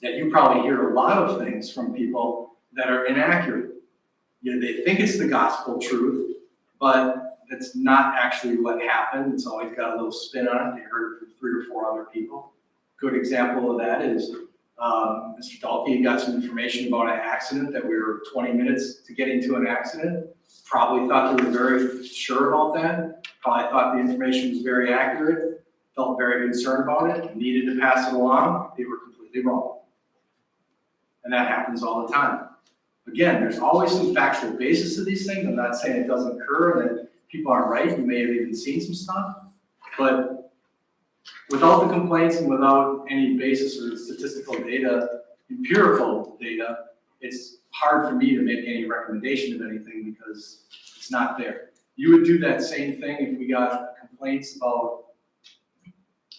that you probably hear a lot of things from people that are inaccurate. They think it's the gospel truth, but it's not actually what happened. It's always got a little spin on it. They heard it from 3 or 4 other people. Good example of that is Mr. Dalkey got some information about an accident that we were 20 minutes to get into an accident. Probably thought they were very sure about that. Probably thought the information was very accurate. Felt very concerned about it. Needed to pass it along. They were completely wrong. And that happens all the time. Again, there's always some factual basis to these things. I'm not saying it doesn't occur and that people aren't right. You may have even seen some stuff. But without the complaints and without any basis or statistical data, empirical data, it's hard for me to make any recommendation of anything because it's not there. You would do that same thing if we got complaints about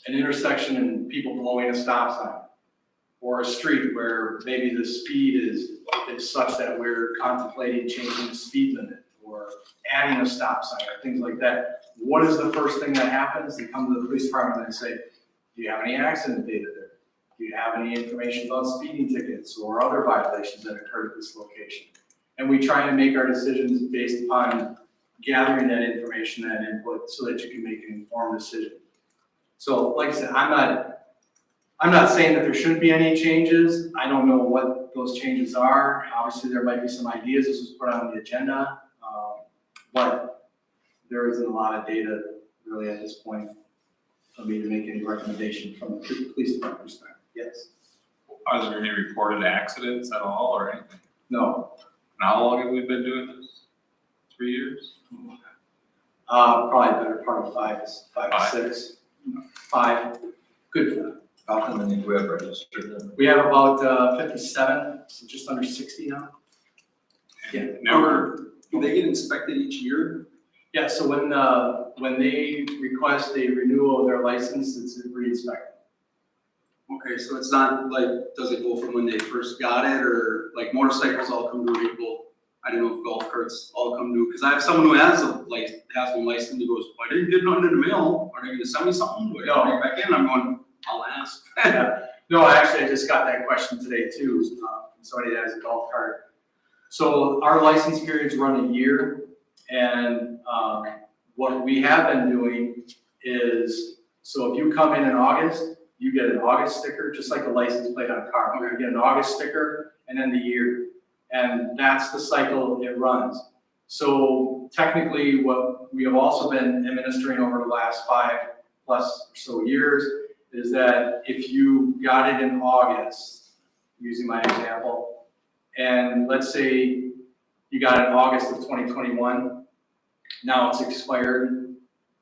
an intersection and people blowing a stop sign, or a street where maybe the speed is such that we're contemplating changing the speed limit or adding a stop sign or things like that. What is the first thing that happens? They come to the police department and say, do you have any accident data there? Do you have any information about speeding tickets or other violations that occurred at this location? And we try and make our decisions based upon gathering that information, that input, so that you can make an informed decision. So like I said, I'm not saying that there shouldn't be any changes. I don't know what those changes are. Obviously, there might be some ideas. This was put on the agenda, but there isn't a lot of data really at this point for me to make any recommendation from a police department perspective. Yes? Are there any reported accidents at all or anything? No. And how long have we been doing this? 3 years? Probably a better part of 5 to 6. 5. Good for them. How many do we have registered then? We have about 57, so just under 60 now. Yeah. Never, Do they get inspected each year? Yeah, so when they request a renewal of their license, it's re-inspected. Okay, so it's not like, does it go from when they first got it, or like motorcycles all come to renewal? I don't know if golf carts all come to, because I have someone who has one license, who goes, I didn't get nothing in the mail, are they gonna send me something? Do I bring it back in? I'm going, I'll ask. No, actually, I just got that question today too, from somebody that has a golf cart. So our license periods run a year, and what we have been doing is, so if you come in August, you get an August sticker, just like a license plate on a car. You get an August sticker and then the year. And that's the cycle it runs. So technically, what we have also been administering over the last 5+ or so years is that if you got it in August, using my example, and let's say you got it in August of 2021, now it's expired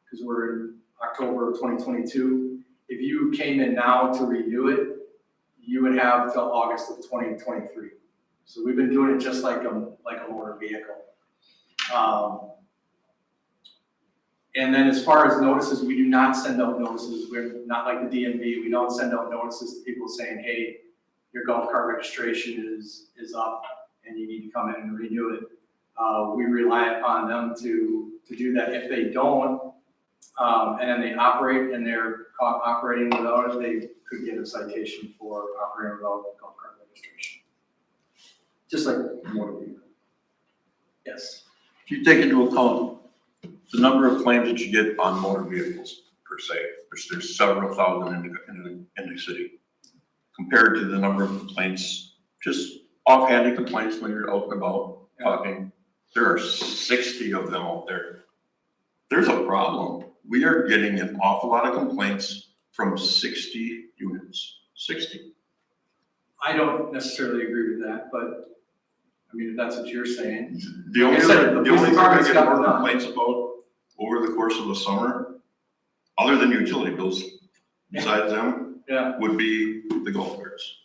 because we're in October of 2022. If you came in now to renew it, you would have till August of 2023. So we've been doing it just like a motor vehicle. And then as far as notices, we do not send out notices. We're not like the DMV. We don't send out notices to people saying, hey, your golf cart registration is up and you need to come in and renew it. We rely upon them to do that. If they don't, and then they operate and they're caught operating without it, they could get a citation for operating without golf cart registration. Just like motor vehicle. Yes. If you take into account the number of claims that you get on motor vehicles per se, which there's several thousand in the city, compared to the number of complaints, just offhanded complaints when you're out and about talking, there are 60 of them out there. There's a problem. We are getting an awful lot of complaints from 60 units, 60. I don't necessarily agree with that, but I mean, if that's what you're saying. The only Like I said, thing the I police department's get got more it done. complaints about over the course of the summer, other than utility bills, besides them, Yeah. would be the golf carts.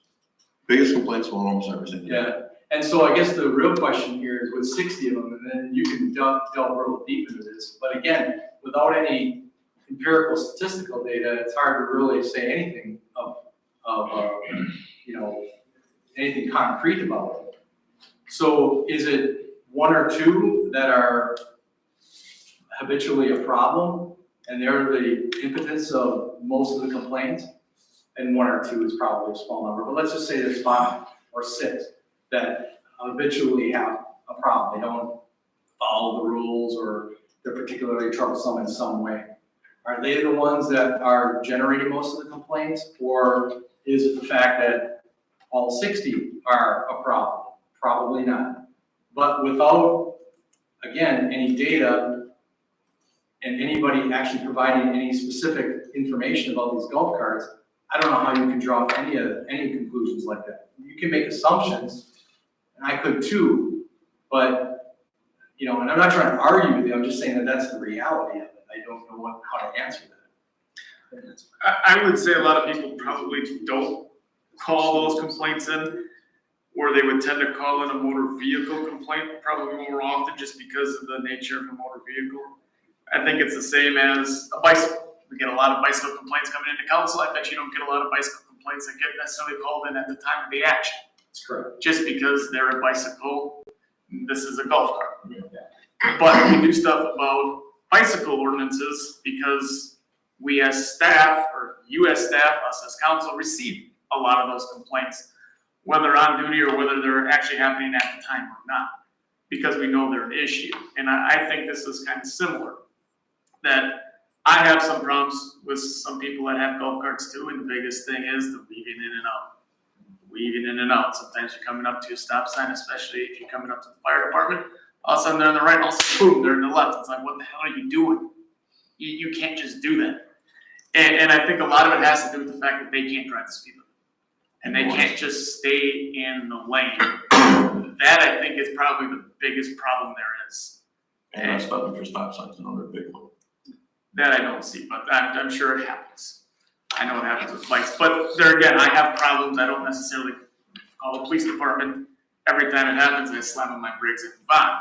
Biggest complaints about almost everything. Yeah, and so I guess the real question here is with 60 of them, and then you can delve real deep into this, but again, without any empirical statistical data, it's hard to really say anything of anything concrete about it. So is it one or two that are habitually a problem, and they're the impetus of most of the complaints? And one or two is probably a small number, but let's just say there's 5 or 6 that habitually have a problem. They don't follow the rules, or they're particularly troublesome in some way. Are they the ones that are generating most of the complaints, or is it the fact that all 60 are a problem? Probably not. But without, again, any data and anybody actually providing any specific information about these golf carts, I don't know how you can draw any conclusions like that. You can make assumptions, and I could too, but, and I'm not trying to argue with you, I'm just saying that that's the reality of it. I don't know how to answer that. I would say a lot of people probably don't call those complaints in, or they would tend to call in a motor vehicle complaint probably more often just because of the nature of a motor vehicle. I think it's the same as a bicycle. We get a lot of bicycle complaints coming into council. I bet you don't get a lot of bicycle complaints that get necessarily called in at the time of the action. That's correct. Just because they're a bicycle, this is a golf cart. But we do stuff about bicycle ordinances because we as staff, or you as staff, us as council, receive a lot of those complaints, whether on duty or whether they're actually happening at the time or not, because we know they're an issue. And I think this is kind of similar, that I have some problems with some people that have golf carts too, and the biggest thing is the weaving in and out. Weaving in and out. Sometimes you're coming up to a stop sign, especially if you're coming up to the fire department. All of a sudden they're on the right, and all of a sudden, boom, they're in the left. It's like, what the hell are you doing? You can't just do that. And I think a lot of it has to do with the fact that they can't drive the speed limit. And they can't just stay in the lane. That, I think, is probably the biggest problem there is. And not stopping for stop signs, another big one. That I don't see, but I'm sure it happens. I know it happens with bikes, but there again, I have problems. I don't necessarily call the police department. Every time it happens, I slam on my brakes and move on.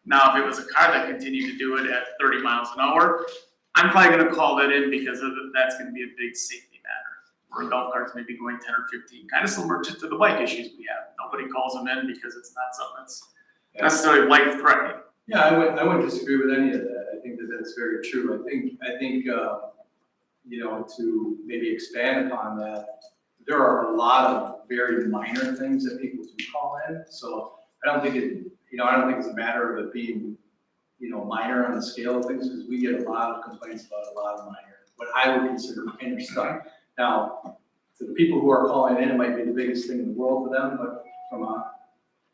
Now, if it was a car that continued to do it at 30 miles an hour, I'm probably gonna call that in because that's gonna be a big safety matter. Where golf carts may be going 10 or 15, kind of similar to the bike issues we have. Nobody calls them in because it's not something that's necessarily life threatening. Yeah, I wouldn't disagree with any of that. I think that that's very true. I think to maybe expand upon that, there are a lot of very minor things that people do call in. So I don't think it's a matter of it being, minor on the scale of things, because we get a lot of complaints about a lot of minor, what I would consider minor stuff. Now, to the people who are calling in, it might be the biggest thing in the world for them, but from a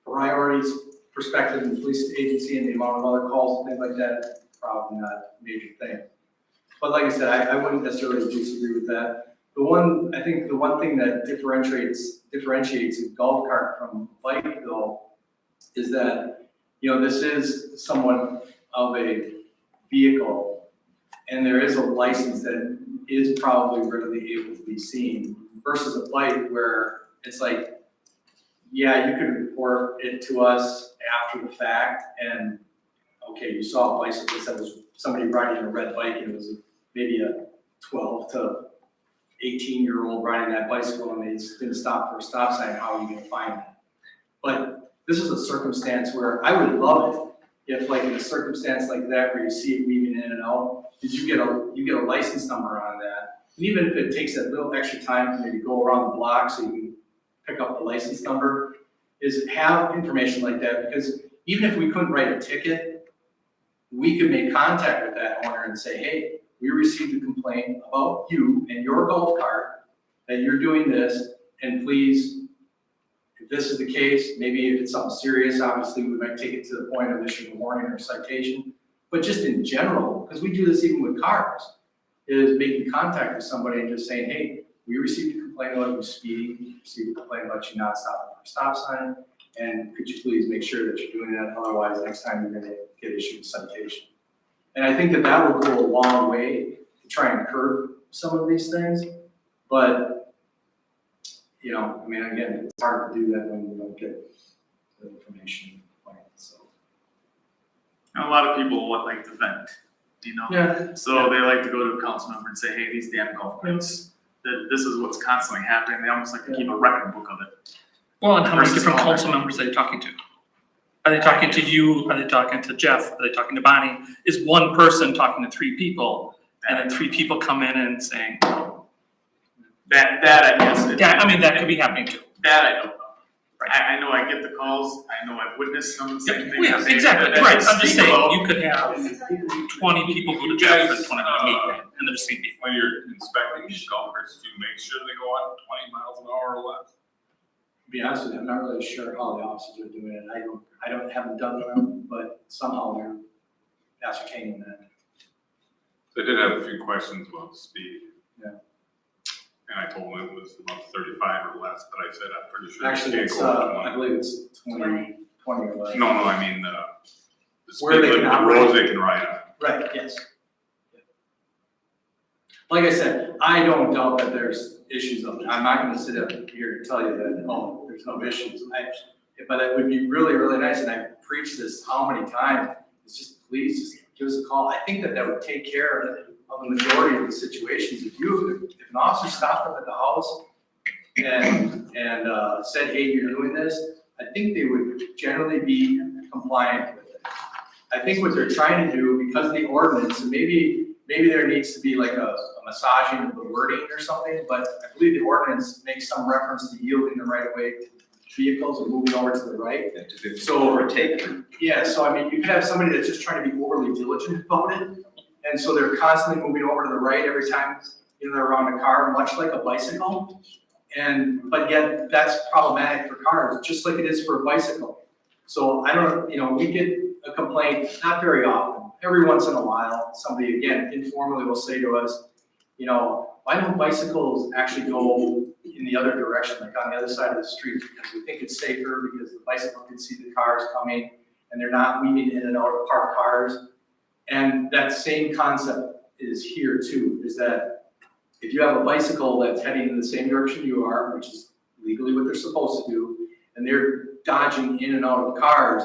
priorities perspective in the police agency and the amount of other calls and things like that, probably not a major thing. But like I said, I wouldn't necessarily disagree with that. I think the one thing that differentiates a golf cart from a bike though, is that, this is somewhat of a vehicle, and there is a license that is probably readily able to be seen, versus a bike where it's like, yeah, you could report it to us after the fact, and okay, you saw a bicyclist that was somebody riding a red bike, and it was maybe a 12 to 18-year-old riding that bicycle, and they didn't stop for a stop sign. How are you going to find that? But this is a circumstance where I would love it if like in a circumstance like that where you see it weaving in and out, is you get a license number on that. And even if it takes that little extra time to maybe go around the block so you can pick up the license number, is have information like that, because even if we couldn't write a ticket, we could make contact with that owner and say, hey, we received a complaint about you and your golf cart, that you're doing this, and please, if this is the case, maybe if it's something serious, obviously we might take it to the point of issuing a warning or citation. But just in general, because we do this even with cars, is making contact with somebody and just saying, hey, we received a complaint about you speeding, we received a complaint about you not stopping for a stop sign, and could you please make sure that you're doing that, otherwise next time you're gonna get issued a citation. And I think that that will go a long way to try and curb some of these things, but, you know, I mean, again, it's hard to do that when you don't get the information planned, so. And a lot of people would like to vent, you know? Yeah. So they like to go to a council member and say, hey, these damn golf carts, that this is what's constantly happening. They almost like to keep a record book of it. Well, and how many Versus different calling. council members are they talking to? Are they talking to you? Are they talking to Jeff? Are they talking to Bonnie? Is one person talking to three people? And then three people come in and saying, That I guess. yeah, I mean, that could be happening too. That I don't know. I know I get the calls, I know I've witnessed some of the same things. Yeah, that they- exactly, that right, they I'm just speak saying, about. you could have 20 people go to Jeff and 20 go to me, and they're the same people. When you're inspecting these golf carts, do you make sure they go out 20 miles an hour or less? To be honest with you, I'm not really sure how the officers are doing it. Haven't done them, but somehow they're ascertaining that. So I did have a few questions about the speed. Yeah. And I told them it was about 35 or less, but I said, I'm pretty sure. Actually, you it's, can't go over I 20. believe it's 20 or less. No, I mean, the Where speed they limit, can the operate. roads they can ride on. Right, yes. Like I said, I don't doubt that there's issues of it. I'm not gonna sit up here and tell you that, oh, there's no issues. But it would be really, really nice, and I preach this how many times, is just please, just give us a call. I think that would take care of the majority of the situations. If an officer stopped them at the house and said, hey, you're doing this, I think they would generally be compliant with it. I think what they're trying to do, because of the ordinance, and maybe there needs to be like a massaging of the wording or something, but I believe the ordinance makes some reference to yielding the right of way to vehicles and moving over to the right. So overtaking. Yeah, so I mean, you could have somebody that's just trying to be overly diligent about it, and so they're constantly moving over to the right every time, you know, they're around a car, much like a bicycle. But yet that's problematic for cars, just like it is for a bicycle. So I don't, you know, we get a complaint, not very often, every once in a while, somebody, again, informally will say to us, you know, why don't bicycles actually go in the other direction, like on the other side of the street? Because we think it's safer, because the bicycle can see the cars coming, and they're not weaving in and out of parked cars. And that same concept is here too, is that if you have a bicycle that's heading in the same direction you are, which is legally what they're supposed to do, and they're dodging in and out of cars,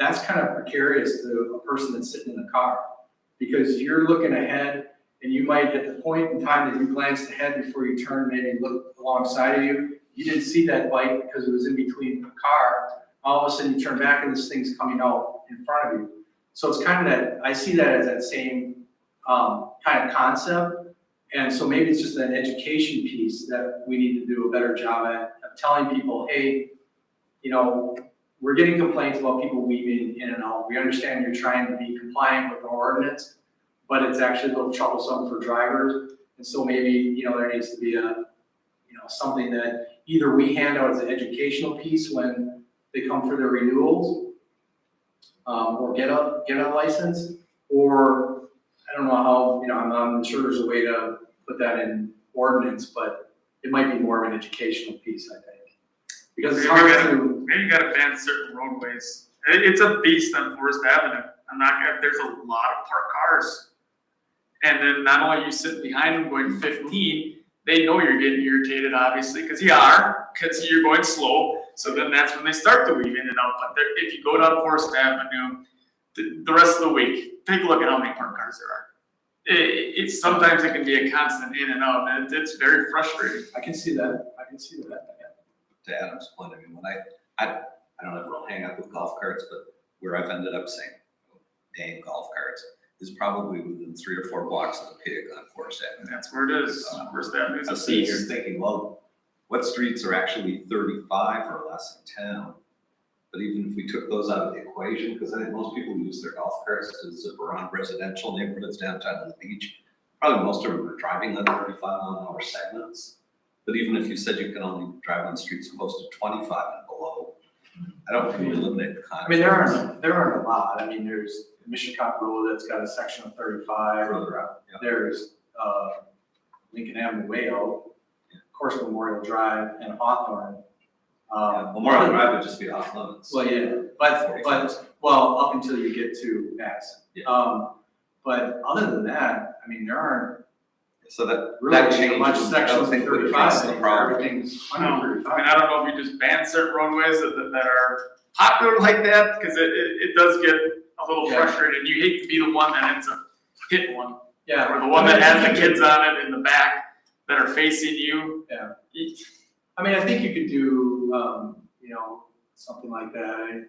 that's kind of precarious to a person that's sitting in the car. Because you're looking ahead, and you might, at the point in time that you glanced ahead before you turned, maybe look alongside of you, you didn't see that bike because it was in between the car. All of a sudden you turn back and this thing's coming out in front of you. So it's kind of that, I see that as that same kind of concept. And so maybe it's just an education piece that we need to do a better job at, of telling people, hey, you know, we're getting complaints about people weaving in and out. We understand you're trying to be compliant with the ordinance, but it's actually a little troublesome for drivers. And so maybe, you know, there needs to be a, you know, something that either we hand out as an educational piece when they come for their renewals, or get a license, or I don't know how, you know, I'm sure there's a way to put that in ordinance, but it might be more of an educational piece, I think. Because it's hard to. Maybe you gotta ban certain roadways. It's a beast on Forest Avenue. There's a lot of parked cars. And then not only are you sitting behind them going 15, they know you're getting irritated, obviously, because you're going slow. So then that's when they start to weave in and out. But if you go down Forest Avenue, the rest of the week, take a look at how many parked cars there are. It's sometimes it can be a constant in and out, and it's very frustrating. I can see that. To Adam's point, I mean, when I don't have a real hang up with golf carts, but where I've ended up saying, Dame golf carts is probably within 3 or 4 blocks of the pig on Forest And Avenue. that's where it is, where's that, I'm it's sitting here thinking, well, what streets are actually 35 or less in town? But even if we took those out of the equation, because I think most people use their golf carts to zip around residential neighborhoods downtown to the beach, probably most of them are driving on 35-mile-an-hour segments. But even if you said you can only drive on streets posted 25 and below, I don't think we eliminate the I mean, conflict. There aren't a lot. I mean, there's Mission Cop Road that's got a section of 35. Further out, yeah. There's Lincoln Avenue way out, of course, Memorial Drive and Hawthorne. Memorial Drive would just be off limits. Well, yeah, but, well, up until you get to Madison. Yeah. But other than that, I mean, there aren't So that really changes. much I don't sections of think would 35 fix the anymore. problem. Everything's I know. under 35. I mean, I don't know if you just ban certain roadways that are popular like that, because it does get a little Yeah. frustrating. You hate to be the one that ends up hitting one, Yeah. or the one that has the kids on it in the back that are facing you. Yeah. I mean, I think you could do, something like that.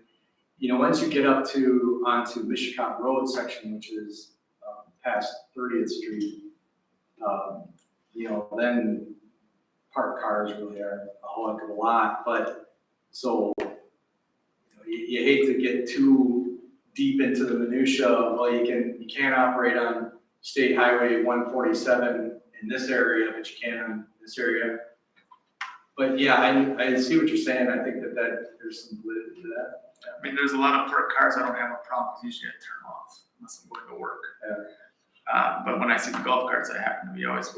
Once you get up onto Mishicot Road section, which is past 30th Street, then parked cars really are a whole heck of a lot. But so you hate to get too deep into the minutia. Well, you can't operate on State Highway 147 in this area, but you can in this area. But yeah, I see what you're saying. I think that there's some validity to that. I mean, there's a lot of parked cars, I don't have a problem, because usually I turn off unless I'm going to work. But when I see the golf carts, I happen to be always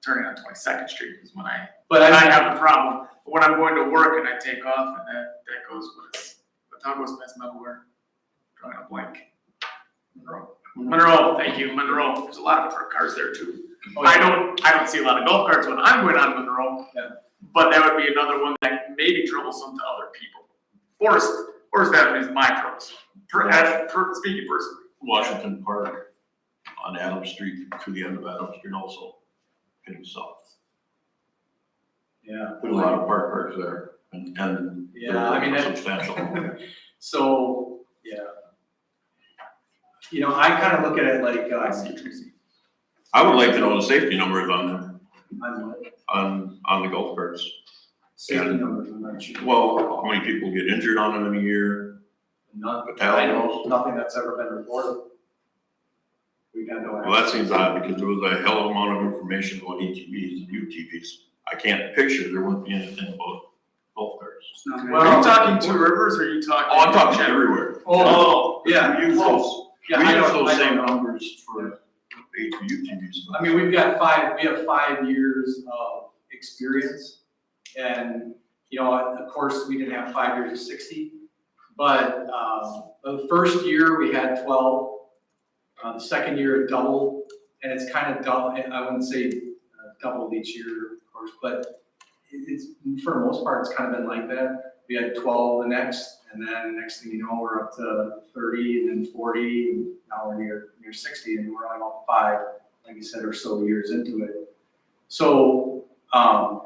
turning on 22nd Street is when I have the problem. But when I'm going to work and I take off, and that goes the town goes past Meadoware, drawing a blank. Monroe, thank you, Monroe. There's a lot of parked cars there too. Oh, I don't see a lot of golf carts when I'm going on Monroe. Yeah. But that would be another one that may be troublesome to other people. Forest Avenue is my troublesome, speaking personally. Washington Park on Adams Street, to the end of Adams Street also, heading south. Yeah. There's a lot of parked cars there, and Yeah, I mean, they're substantial. So, yeah. I kind of look at it like, I would like to know the safety numbers on them, on on the golf carts. safety numbers, I'm not sure. Well, how many people get injured on them in a year? I know, nothing that's ever been reported. We got no. Well, that seems odd, because there was a hell of a amount of information about ATVs and UTVs. I can't picture there wouldn't be anything about golf carts. Are you talking Two Rivers, or are you talking? Oh, I'm talking everywhere. Oh, Yeah. We use those, Yeah, we I use don't- those I same don't know. numbers for UTVs. I mean, we have 5 years of experience. And, of course, we didn't have 5 years of 60. But the first year we had 12. The second year it doubled, and it's kind of double. I wouldn't say doubled each year, of course, but it's for the most part it's kind of been like that. We had 12 the next, and then next thing you know, we're up to 30, and then 40, and now we're near 60, and we're only about 5, like you said, or so years into it. So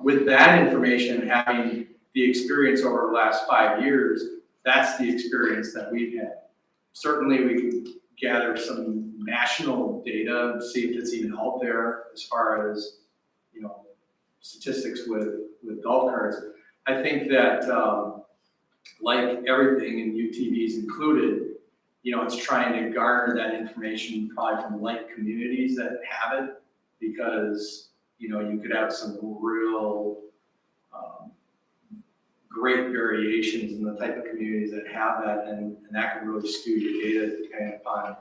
with that information, having the experience over the last 5 years, that's the experience that we've had. Certainly, we can gather some national data and see if it's even out there as far as, statistics with golf carts. I think that, like everything, and UTVs included, it's trying to garner that information probably from like communities that have it, because, you could have some real great variations in the type of communities that have that, and that can really skew your data depending upon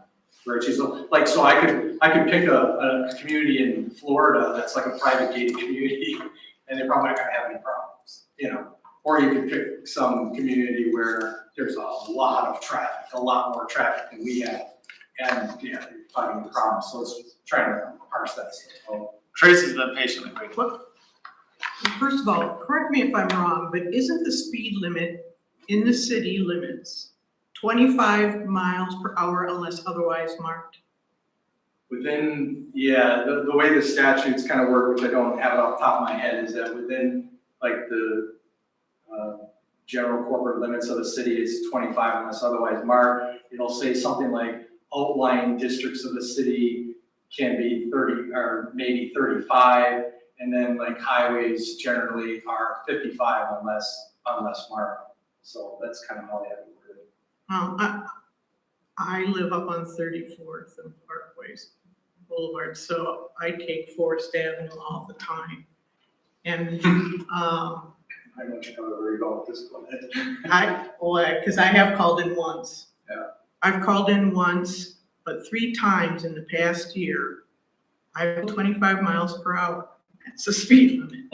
where it's used. So I could pick a community in Florida that's like a private gated community, and they're probably not gonna have any problems, Or you could pick some community where there's a lot of traffic, a lot more traffic than we have, and you're probably gonna problem. So it's trying to parse that stuff. Tracy's been patiently waiting. First of all, correct me if I'm wrong, but isn't the speed limit in the city limits 25 miles per hour unless otherwise marked? Within, the way the statutes kind of work, which I don't have it off the top of my head, is that within like the general corporate limits of the city, it's 25 unless otherwise marked. It'll say something like outlying districts of the city can be 30 or maybe 35. And then like highways generally are 55 unless marked. So that's kind of how they have it worded. I live up on 34th and Parkways Boulevard, so I take Forest Avenue all the time. And, I know you know where you're going with this one. because I have called in once. Yeah. I've called in once, but 3 times in the past year. I have 25 miles per hour. That's the speed limit.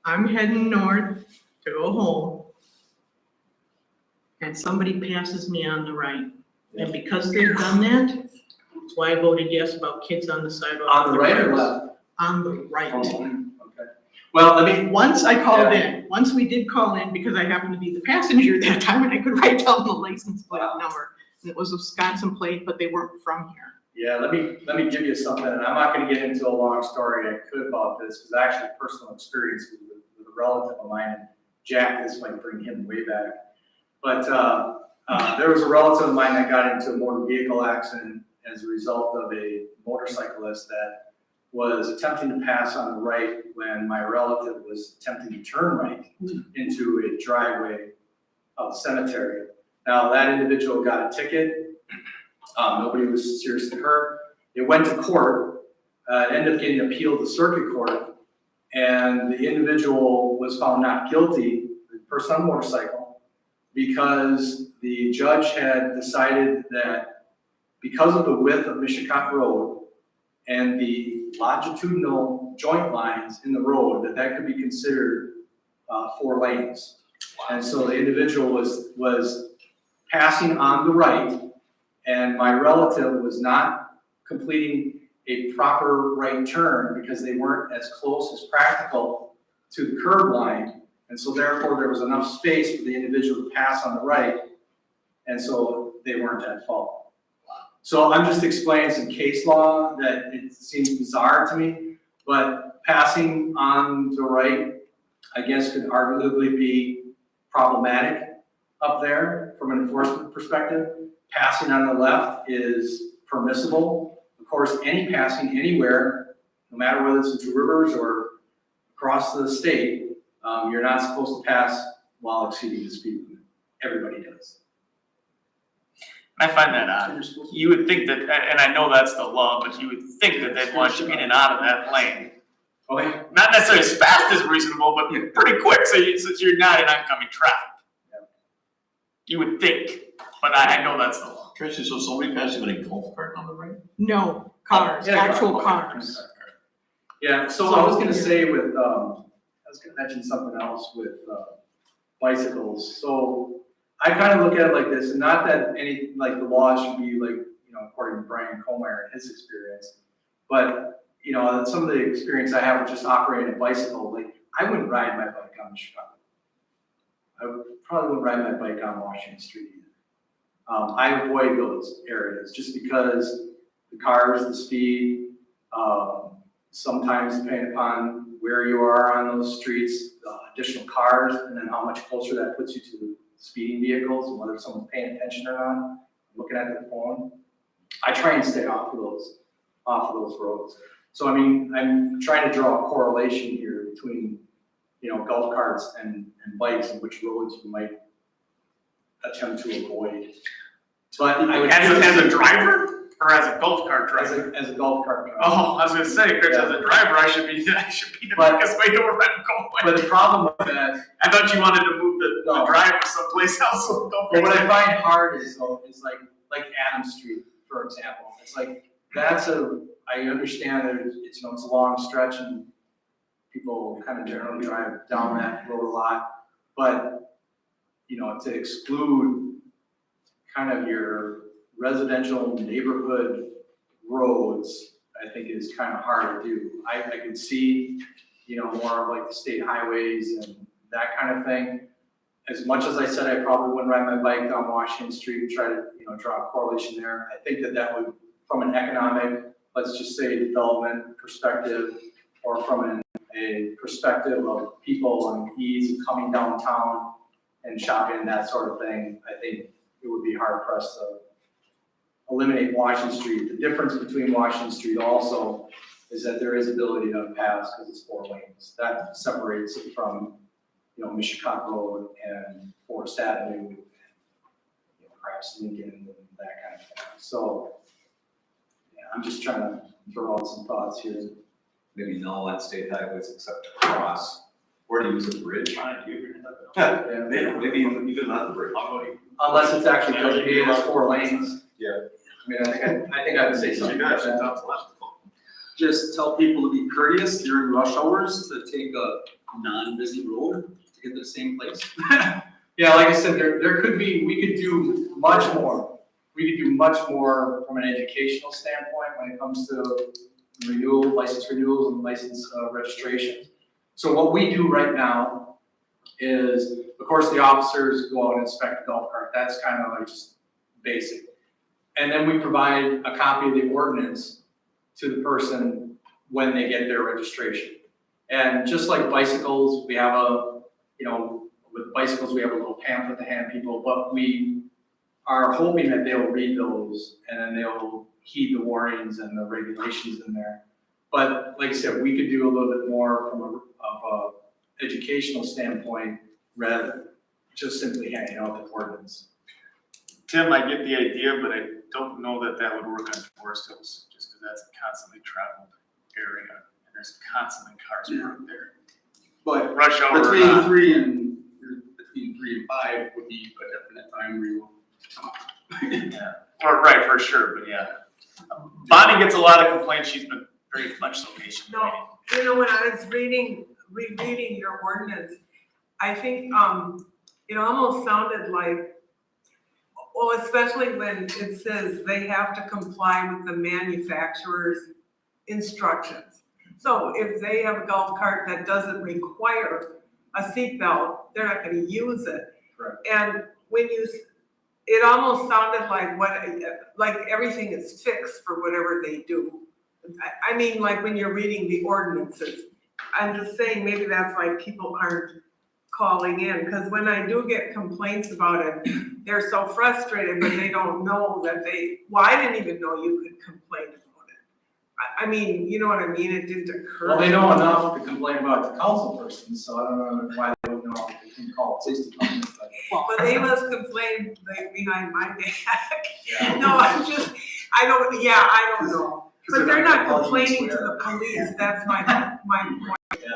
I'm heading north to go home. And somebody passes me on the right. And because they've done that, that's why I voted yes about kids on the sidewalk. On the right or left? On the right. Okay. Well, I mean, Once I called in, once we did call in, because I happened to be the passenger that time and I could write down the license plate number. And it was a Wisconsin plate, but they weren't from here. yeah, let me give you something, and I'm not gonna get into a long story I could about this, because I actually have personal experience with a relative of mine, and Jack, this might bring him way back. But, there was a relative of mine that got into a motor vehicle accident as a result of a motorcyclist that was attempting to pass on the right when my relative was attempting to turn right into a driveway of the cemetery. Now, that individual got a ticket. Nobody was seriously hurt. It went to court, it ended up getting appealed to circuit court, and the individual was found not guilty, the person on the motorcycle, because the judge had decided that because of the width of Mishicot Road and the longitudinal joint lines in the road, that could be considered 4 lanes. And so the individual was passing on the right, and my relative was not completing a proper right turn because they weren't as close as practical to the curb line. And so therefore there was enough space for the individual to pass on the right, and so they weren't at fault. So I'm just explaining some case law that it seems bizarre to me, but passing on the right, I guess, could arguably be problematic up there from an enforcement perspective. Passing on the left is permissible. Of course, any passing anywhere, no matter whether it's in Two Rivers or across the state, you're not supposed to pass while exceeding the speed limit. Everybody does. I find that odd. You would think that, and I know that's the law, but you would think that they'd want you in and out of that lane. Okay. Not necessarily as fast as reasonable, but pretty quick, so you're not in oncoming traffic. You would think, but I know that's the law. Tracy, so somebody passing in a golf cart on the right? No, cars, Yeah, actual okay. cars. Yeah, so I was gonna say with, I was gonna mention something else with bicycles. So I kind of look at it like this, and not that any, like the law should be like, according to Brian Colmeyer and his experience, but, some of the experience I have with just operating a bicycle, like I wouldn't ride my bike on Chicago. I probably wouldn't ride my bike on Washington Street either. I avoid those areas just because the cars, the speed, sometimes depending upon where you are on those streets, additional cars, and then how much closer that puts you to speeding vehicles, and whether someone's paying attention or not, looking at their phone. I try and stay off of those roads. So I mean, I'm trying to draw a correlation here between, golf carts and bikes and which roads you might attempt to avoid. But I would. As a driver? Or as a golf cart driver? As a golf cart driver. Oh, I was gonna say, Chris, as a driver, I should be the But- quickest way to where I'm going. But the problem with that, I thought you wanted to move the No. driver someplace else. So don't but what I fix it. find hard is like Adams Street, for example. It's like, I understand that it's a long stretch and people kind of generally drive down that road a lot. But, to exclude kind of your residential neighborhood roads, I think is kind of hard to do. I could see, more of like the state highways and that kind of thing. As much as I said I probably wouldn't ride my bike down Washington Street and try to, draw a correlation there, I think that would, from an economic, let's just say development perspective, or from a perspective of people and ease of coming downtown and shopping and that sort of thing, I think it would be hard pressed to eliminate Washington Street. The difference between Washington Street also is that there is ability to pass because it's 4 lanes. That separates it from, Mishicot Road and Forest Avenue, perhaps Lincoln and that kind of thing. So, yeah, I'm just trying to throw out some thoughts here. Maybe no on state highways except to cross, or to use a bridge. Yeah. Maybe even not the bridge. Unless it's actually designated as 4 lanes. Yeah. I mean, I think I would say something like that. Just tell people to be courteous during rush hours to take a non-busy road to get to the same place. Yeah, like I said, we could do much more. We could do much more from an educational standpoint when it comes to license renewals and license registrations. So what we do right now is, of course, the officers go out and inspect the golf cart. That's kind of like just basic. And then we provide a copy of the ordinance to the person when they get their registration. And just like bicycles, we have with bicycles, we have a little pamphlet to hand people, but we are hoping that they'll read those and then they'll heed the warnings and the regulations in there. But like I said, we could do a little bit more from a educational standpoint rather than just simply handing out the ordinance. Tim, I get the idea, but I don't know that would work on Forest Hills, just because that's a constantly traveled area, and there's constantly cars parked there. But Rush hour or between not. 3 and 5 would be a definite time where you. Yeah, or right, for sure, but yeah. Bonnie gets a lot of complaints, she's been very much so patient. No, when I was rereading your ordinance, I think, it almost sounded like, well, especially when it says they have to comply with the manufacturer's instructions. So if they have a golf cart that doesn't require a seatbelt, they're not gonna use it. Correct. And when it almost sounded like everything is fixed for whatever they do. I mean, like when you're reading the ordinances, I'm just saying maybe that's why people aren't calling in, because when I do get complaints about it, they're so frustrated, but they don't know that I didn't even know you could complain about it. I mean, you know what I mean? It didn't occur. Well, they know enough to complain about the council person, so I don't know why they don't know if they can call it 60 times. But they must complain like behind my back. Yeah. No, I don't know. But they're not complaining to the police, that's my point. Yeah.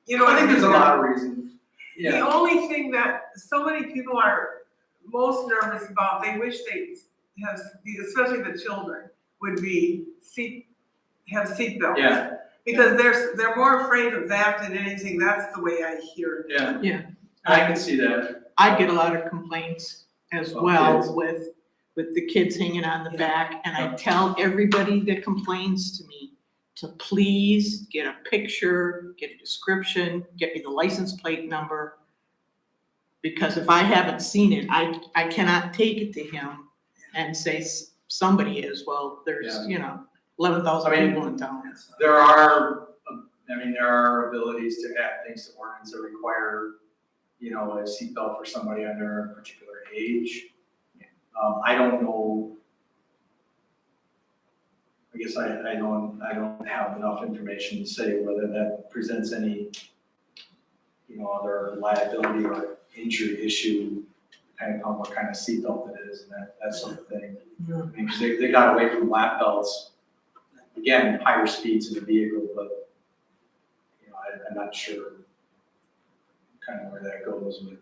You know, I think there's a lot of reasons. The Yeah. only thing that so many people are most nervous about, they wish they have, especially the children, would be have seatbelts. Yeah. Because they're more afraid of that than anything, that's the way I hear it. Yeah. Yeah. I can see that. I get a lot of complaints as Of well kids. with the kids hanging on the back. And I tell everybody that complains to me to please get a picture, get a description, get me the license plate number. Because if I haven't seen it, I cannot take it to him and say somebody is. Well, there's, 11,000 I mean, people in town. There are abilities to add things to ordinance that require, a seatbelt for somebody under a particular age. I don't know. I guess I don't have enough information to say whether that presents any, other liability or injury issue, depending on what kind of seatbelt it is and that sort of thing. I mean, 'cause they got away from lap belts, again, higher speeds in the vehicle, but, I'm not sure kind of where that goes with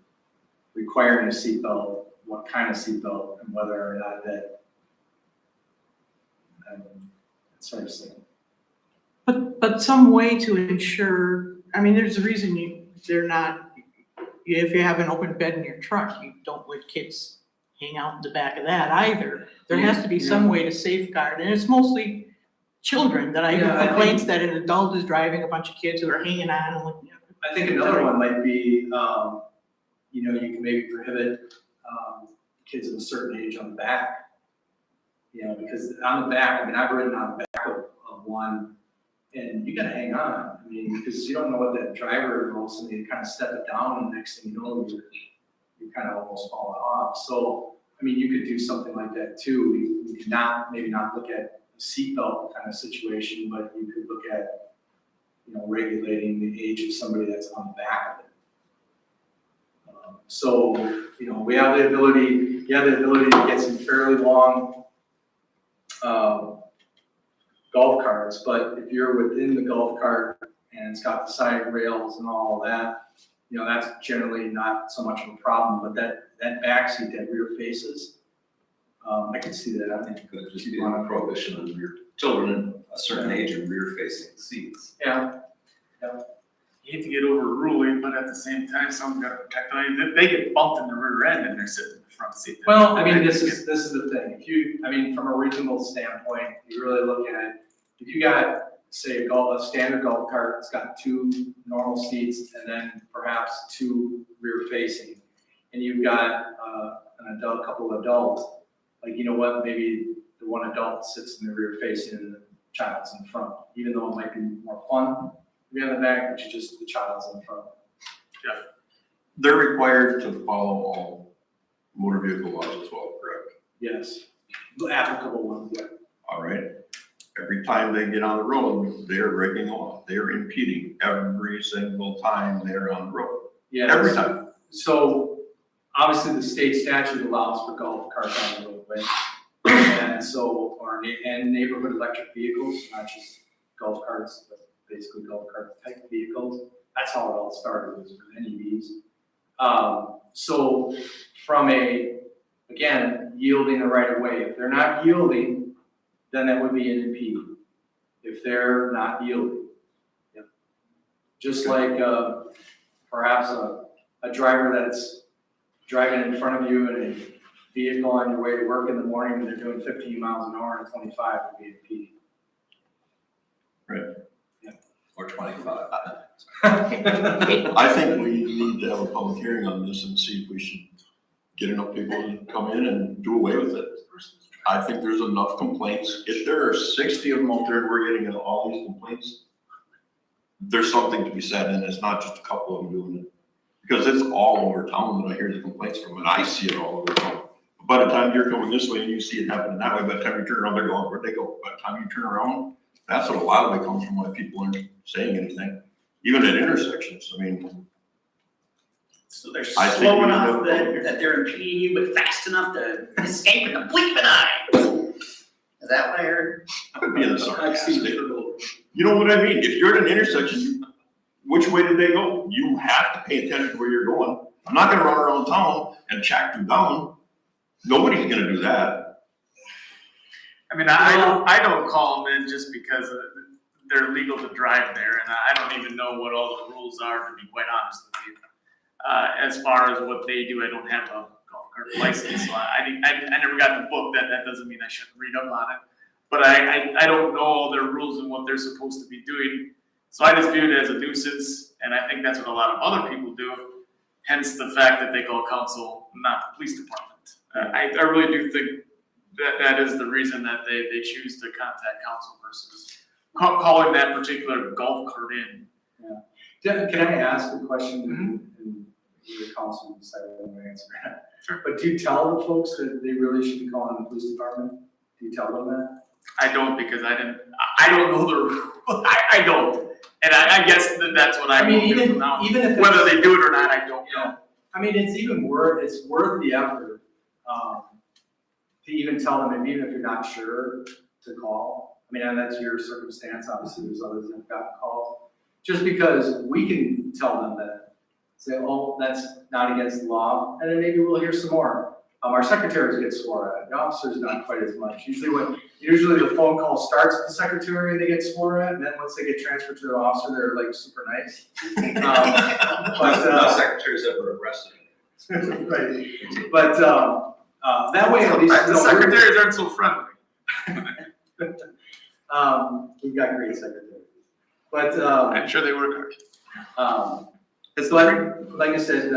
requiring a seatbelt, what kind of seatbelt, and whether or not that, sort of thing. But some way to ensure, there's a reason if you have an open bed in your truck, you don't let kids hang out in the back of that either. There has to be some way to safeguard, and it's mostly children that I Yeah, hear I think- complaints that an adult is driving a bunch of kids who are hanging on and looking at. I think another one might be, you can maybe prohibit, kids of a certain age on the back. Because on the back, I've ridden on the back of one, and you gotta hang on, because you don't know what that driver will, so you kind of step it down, and next thing you know, you're kind of almost falling off. So I mean, you could do something like that too. We could not, maybe not look at a seatbelt kind of situation, but you could look at, you know, regulating the age of somebody that's on the back of it. So, you know, you have the ability to get some fairly long, golf carts, but if you're within the golf cart and it's got the side rails and all that, you know, that's generally not so much of a problem, but that backseat, that rear faces, I can see that. I think Could just be on a prohibition on rear, children a certain age of rear facing seats. Yeah. You hate to get overruling, but at the same time, someone's gotta protect them. They get bumped in the rear end and they're sitting in the front seat. Well, I mean, this is the thing. If you, I mean, from a reasonable standpoint, you really look at it. If you got, say, a standard golf cart, it's got 2 normal seats and then perhaps 2 rear facing, and you've got an adult, couple of adults, like, you know what, maybe the one adult sits in the rear facing and the child's in front, even though it might be more fun to be on the back, but the child's in front. They're required to follow all motor vehicle laws as well, correct? Yes, the applicable ones, yeah. All right. Every time they get on the road, they're breaking law. They're impeding every single time they're on the road. Yes. Every time. So obviously the state statute allows for golf carts on the roadway. And so, and neighborhood electric vehicles, not just golf carts, but basically golf cart type vehicles. That's how it all started, was with NEVs. So from again, yielding the right of way. If they're not yielding, then that would be an impeding. If they're not yielding. Yep. Just like perhaps a driver that's driving in front of you in a vehicle on your way to work in the morning and they're doing 15 miles an hour and 25 would be impeding. Right. Yeah. Or 25. I think we need to have a public hearing on this and see if we should get enough people to come in and do away with it. I think there's enough complaints. If there are 60 of them out there and we're getting all these complaints, there's something to be said, and it's not just a couple of them doing it. Because it's all over town that I hear the complaints from, and I see it all over town. By the time you're going this way and you see it happening that way, by the time you turn around, they're going, where'd they go? By the time you turn around, that's what a lot of it comes from, why people aren't saying anything. Even at intersections, I mean. So they're I think slow we enough need that they're impeding you, but fast enough to escape in the blink of an eye. Is that what I heard? I'm being sarcastic. I've seen it. You know what I mean? If you're at an intersection, which way did they go? You have to pay attention to where you're going. I'm not gonna run around town and track you down. Nobody's gonna do that. I mean, I don't call them in just because they're legal to drive there, and I don't even know what all the rules are, to be quite honest with you. As far as what they do, I don't have a golf cart license, so I never got the book. That doesn't mean I shouldn't read up on it. But I don't know all their rules and what they're supposed to be doing. So I just view it as a nuisance, and I think that's what a lot of other people do. Hence the fact that they call council, not the police department. I really do think that is the reason that they choose to contact council versus calling that particular golf cart in. Can I ask a question? And your council decide on the answer. Sure. But do you tell the folks that they really should be calling the police department? Do you tell them that? I don't, because I don't know the rule. I don't. And I guess that's what I mean, will do even from now. if Whether they do it or not, I don't know. I mean, it's worth the effort, to even tell them, and even if you're not sure, to call. I mean, and that's your circumstance, obviously there's others that have gotten calls. Just because we can tell them that, say, oh, that's not against the law, and then maybe we'll hear some more. Our secretaries get swore at, the officers not quite as much. Usually the phone call starts with the secretary and they get swore at, and then once they get transferred to the officer, they're like super nice. No secretaries ever arrested. Right, but, that way at least. The secretaries aren't so friendly. We've got great secretaries. But, I'm sure they work hard. it's like I said,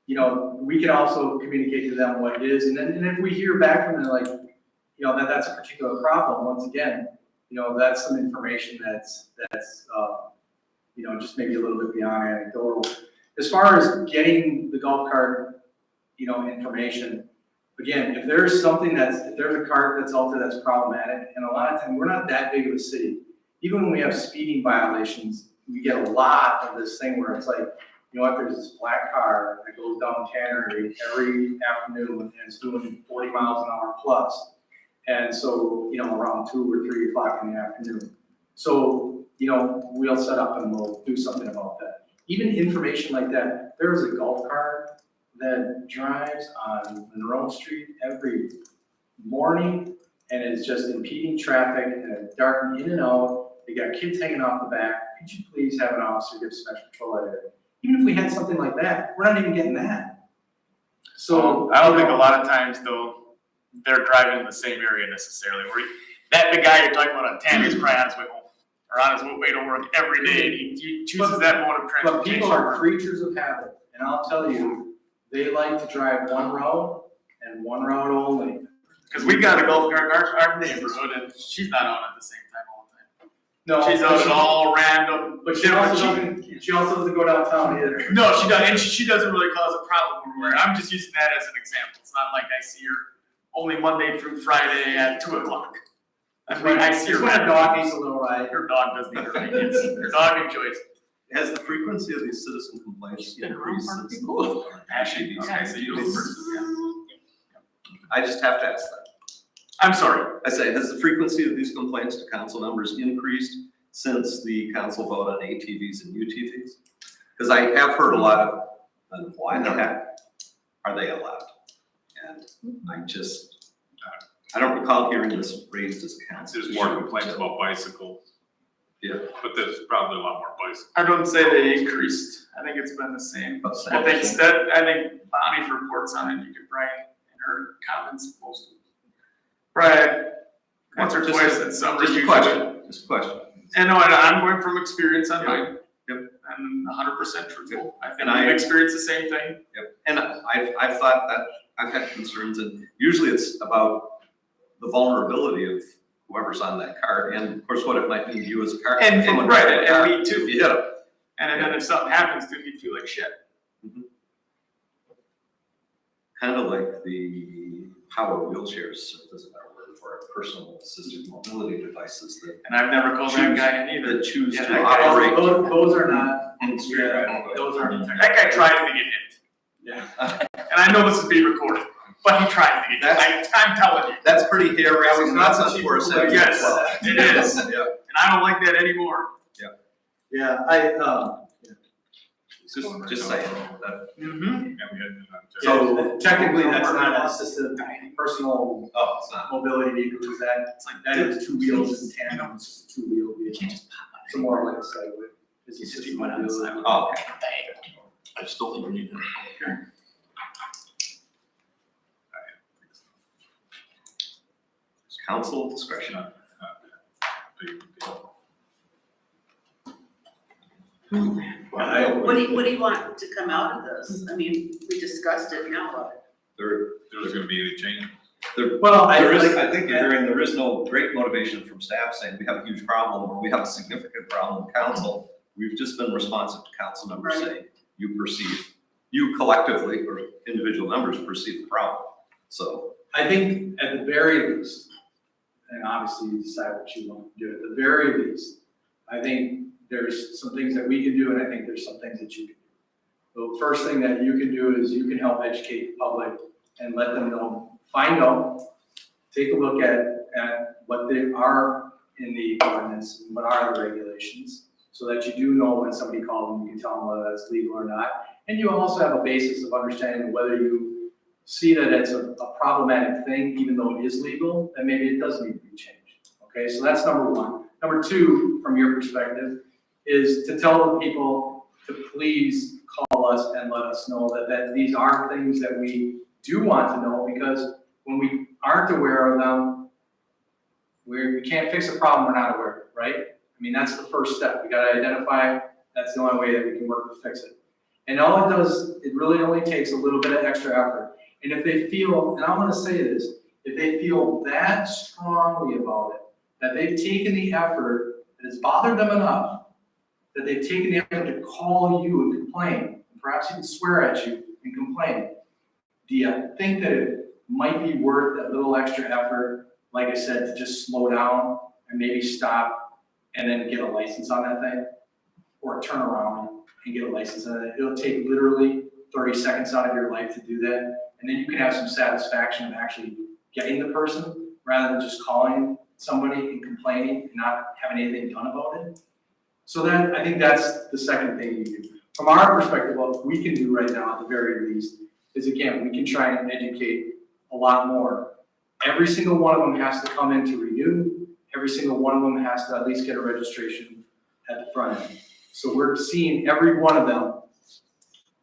we can also communicate to them what it is, and then if we hear back from them, like, that's a particular problem, once again, that's some information that's just maybe a little bit beyond anecdotal. As far as getting the golf cart, information, again, if there's something if there's a cart that's out there that's problematic, and a lot of times, we're not that big of a city. Even when we have speeding violations, we get a lot of this thing where it's like, you know what, there's this black car that goes down Tannery every afternoon and it's doing 40 miles an hour plus. And so, you know, around 2 or 3 o'clock in the afternoon. So, you know, we'll set up and we'll do something about that. Even information like that, there is a golf cart that drives on Monroe Street every morning and is just impeding traffic and it's darkened in and out. They got kids hanging off the back. Could you please have an officer give special patrol that area? Even if we had something like that, we're not even getting that. So I don't think a lot of times though, they're driving in the same area necessarily. The guy you're talking about on 10 is probably on his way home, or on his way to work every day, and he chooses that mode of But transportation. people are creatures of habit, and I'll tell you, they like to drive one road and one road only. Because we got a golf cart in our neighborhood, and she's not on at the same time all the time. No, She's out at all random. But she also doesn't go downtown either. No, she doesn't, and she doesn't really cause a problem everywhere. I'm just using that as an example. It's not like I see her only Monday through Friday at 2 o'clock. I mean, I see her. It's when her dog needs a little ride. Her dog doesn't need a ride. It's her dog enjoys. Has the frequency of these citizen complaints Been around increased for since? people. Actually, these guys, so you go first. I just have to ask that. I'm sorry. I say, has the frequency of these complaints to council members increased since the council vote on ATVs and UTVs? Because I have heard a lot of, why the heck are they allowed? And I don't recall hearing this raised as a council. There's more complaints about bicycles. Yeah. But there's probably a lot more bicycles. I don't say they increased. I think it's been the same. About the I same. think Bonnie's reports on it, you could probably, in her comments, probably once or Just twice a- in some Just a reviews. question, just a question. And no, I'm going from experience on mine. Yep. I'm 100% truthful. I think And I- I've experienced the same thing. Yep, and I've thought that, I've had concerns, and usually it's about the vulnerability of whoever's on that car, and of course, what it might mean to you as a car. And someone right, driving a and car, me too. if you hit them. And then if something happens to me, you'd feel like shit. Kind of like the power wheelchairs, doesn't matter word for it, personal assistive mobility devices that And I've never called that guy in either. that choose Yeah, to that guy- operate. Those are not, in street yeah, traffic. those aren't. That guy tried to get hit. Yeah. And I know this is being recorded, but he tried to get hit. I'm telling you. That's pretty hair raising, and that's not on the for a cheap second Yes, as well. it is. Yeah, And I don't like that anymore. Yeah, just saying. Mm-hmm. And we had, so technically, that's not an assisted personal Oh, it's not. mobility vehicle, is that is 2 wheels in tandem, it's just a 2-wheel vehicle. You can't just pop on it. So more like a Segway. It's assisted mobility. Oh, okay. I still think we need that. Council discretion. What do you want to come out of this? I mean, we discussed it, now what? there's gonna be any change. Well, I think you're hearing, there is no great motivation from staff saying we have a huge problem, or we have a significant problem with council. We've just been responsive to council members Right. saying, you collectively, or individual members perceive the problem. So, I think at the very least, and obviously you decide what you want to do, at the very least, I think there's some things that we can do, and I think there's some things that you can do. The first thing that you can do is you can help educate the public and let them know, find out, take a look at what they are in the ordinance, and what are the regulations, so that you do know when somebody calls them, you can tell them whether that's legal or not. And you also have a basis of understanding whether you see that it's a problematic thing, even though it is legal, then maybe it does need to be changed. Okay, so that's number one. Number two, from your perspective, is to tell the people to please call us and let us know that these are things that we do want to know, because when we aren't aware of them, we can't fix a problem we're not aware of, right? I mean, that's the first step. We gotta identify, that's the only way that we can work to fix it. And all it does, it really only takes a little bit of extra effort. And if they feel, and I'm gonna say this, if they feel that strongly about it, that they've taken the effort, that it's bothered them enough, that they've taken the effort to call you and complain, perhaps even swear at you and complain, do you think that might be worth that little extra effort, like I said, to just slow down and maybe stop and then get a license on that thing. Or turn around and get a license on it. It'll take literally 30 seconds out of your life to do that. And then you can have some satisfaction of actually getting the person rather than just calling somebody and complaining and not having anything done about it. So that, I think that's the second thing you do. From our perspective, what we can do right now at the very least is, again, we can try and educate a lot more. Every single one of them has to come in to renew. Every single one of them has to at least get a registration at the front end. So we're seeing every one of them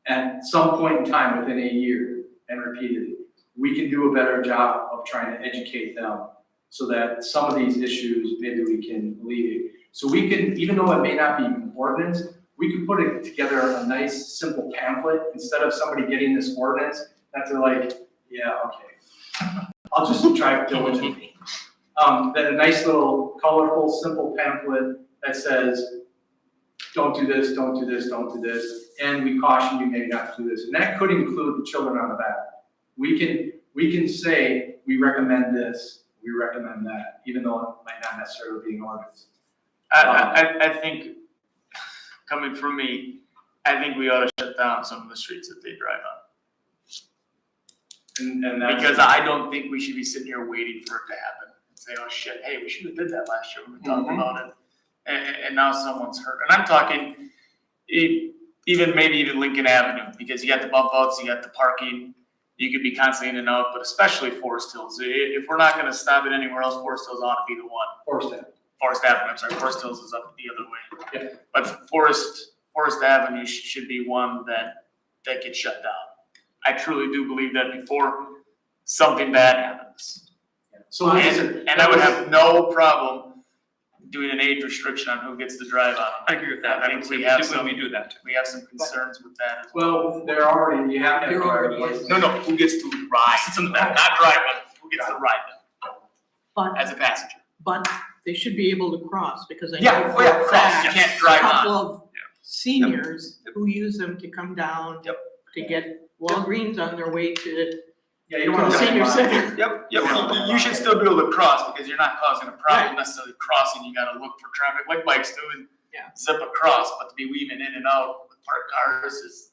at some point in time within a year and repeatedly. We can do a better job of trying to educate them so that some of these issues maybe we can alleviate. So we can, even though it may not be an ordinance, we can put it together a nice, simple pamphlet instead of somebody getting this ordinance that they're like, yeah, okay, I'll just drive diligently. Then a nice little colorful, simple pamphlet that says, don't do this, don't do this, don't do this, and we caution you maybe not to do this. And that could include the children on the back. We can say, we recommend this, we recommend that, even though it might not necessarily be an ordinance. I think, coming from me, I think we ought to shut down some of the streets that they drive on. And that's. Because I don't think we should be sitting here waiting for it to happen and say, oh shit, hey, we should have did that last year, we were talking about it. And now someone's hurt. And I'm talking even Lincoln Avenue, because you got the bump outs, you got the parking, you could be constantly in and out, but especially Forest Hills. If we're not gonna stop it anywhere else, Forest Hills ought to be the one. Forest Avenue, I'm sorry, Forest Hills is up the other way. Yeah. But Forest Avenue should be one that gets shut down. I truly do believe that before something bad happens. So And I would have no problem doing an age restriction on who gets to drive on. I agree with that. I think we have When we do that. We have some concerns with that as well. Well, they're already, you have to have They're already- driver's license. No, who gets to ride, not drive them, who gets to ride them But, as a passenger. but they should be able to cross, because I Yeah, know oh for yeah, a cross, fact, you can't a drive on. couple of seniors who use them to come down to get Walgreens on their way to Yeah, you don't want the to. senior center. Yep, you should still be able to cross, because you're not causing a problem necessarily crossing, you gotta look for traffic like bikes do and Yeah. zip across, but to be weaving in and out with parked cars is.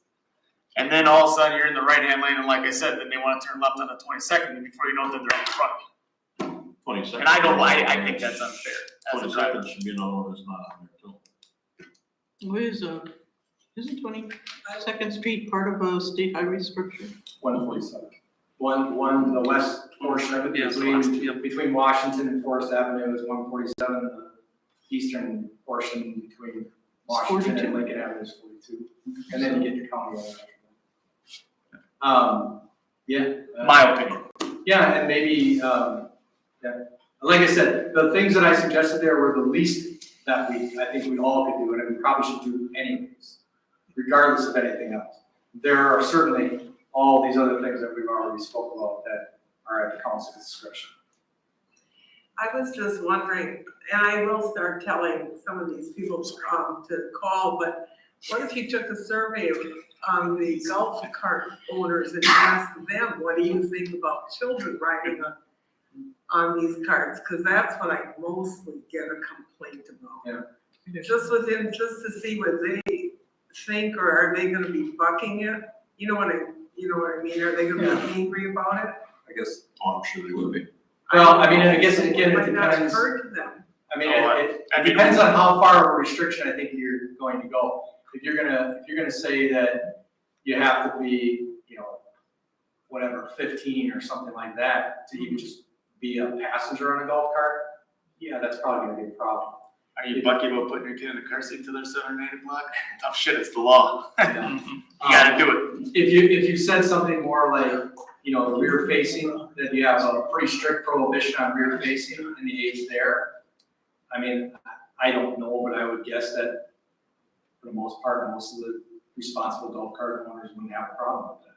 And then all of a sudden, you're in the right-hand lane, and like I said, then they wanna turn left on the 22nd, and before you know it, then they're in front of you. 20 seconds. And I think that's unfair as a 20 driver. seconds should be another one that's not on there too. Isn't 22nd Street part of a state highway structure? 147. The west portion of it Yeah, the west, between Washington and Forest Avenue is 147. The eastern portion between Washington and 42. Lincoln Avenue is 42. And then you get the county line. Yeah. My opinion. Yeah, and maybe, like I said, the things that I suggested there were the least that I think we all could do, and we probably should do anyways, regardless of anything else. There are certainly all these other things that we've already spoke about that are at the council's discretion. I was just wondering, and I will start telling some of these people to call, but what if you took a survey of the golf cart owners and asked them, what do you think about children riding on these carts? Because that's what I mostly get a complaint about. Yeah. Just to see what they think, or are they gonna be bucking it? You know what I mean? Are they gonna be angry about it? I guess, I'm sure they would be. Well, I mean, I guess again, it Might not depends. occur to them. I mean, it depends on how far of a restriction I think you're going to go. If you're gonna say that you have to be, 15 or something like that to even just be a passenger on a golf cart, yeah, that's probably gonna be a problem. Are you bucky about putting your kid in a car seat till they're 7 or 8 o'clock? Tough shit, it's the law. You gotta do it. If you said something more like, rear facing, that you have a pretty strict prohibition on rear facing and the age there. I mean, I don't know, but I would guess that for the most part, most of the responsible golf cart owners wouldn't have a problem with that.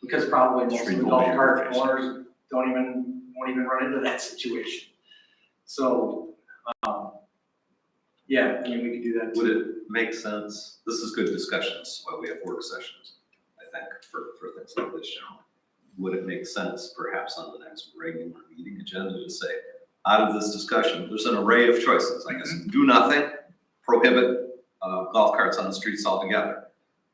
Because probably most of the golf cart owners won't even run into that situation. So, yeah, I mean, we could do that. would it make sense? This is good discussions, why we have work sessions, I think, for things like this, generally. would it make sense perhaps on the next regular meeting agenda to say, out of this discussion, there's an array of choices, I guess, do nothing, prohibit golf carts on the streets altogether.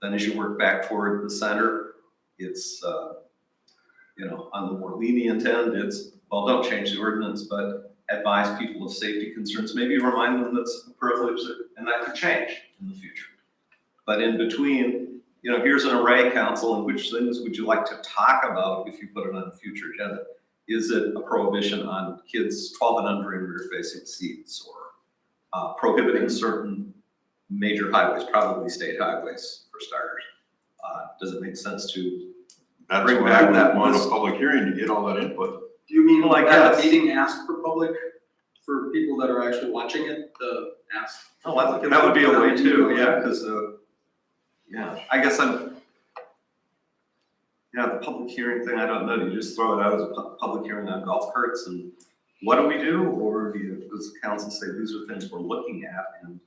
Then as you work back toward the center, it's, on the more lenient end, it's, well, don't change the ordinance, but advise people of safety concerns, maybe remind them that's a privilege and that could change in the future. But in between, here's an array, council, and which things would you like to talk about if you put it on a future agenda? Is it a prohibition on kids 12 and under in rear-facing seats, or prohibiting certain major highways, probably state highways for starters? Does it make sense to That's bring why back I that would want a list? public hearing to get all that input. Do you mean Well, I at a guess. meeting, ask for public, for people that are actually watching it, to ask? Oh, that would be a way too, yeah, because, I guess the public hearing thing, I don't know, do you just throw it out as a public hearing on golf carts and what do we do? Or does the council say these are things we're looking at and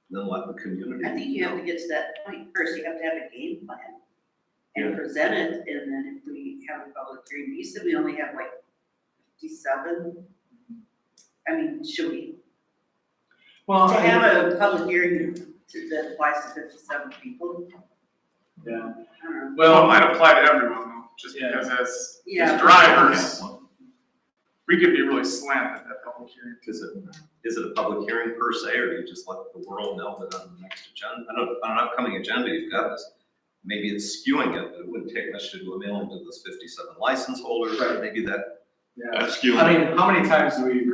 then let the community? I think you have to get to that point first, you have to have a game plan and present it, and then if we have a public hearing, you said we only have like 57? I mean, should we, Well, to have a public hearing that applies to 57 people? Yeah. I don't know. Well, it Well, might apply to everyone though, just Yeah. because Yeah. as drivers, we could be really slammed at that public hearing. Is it a public hearing per se, or do you just let the world know that on the next agenda, on an upcoming agenda, you've got this? Maybe it's skewing it, but it wouldn't take much to do a mailing to those 57 license holders, Right. Maybe that. yeah. That's skewing. I mean, how many times do we,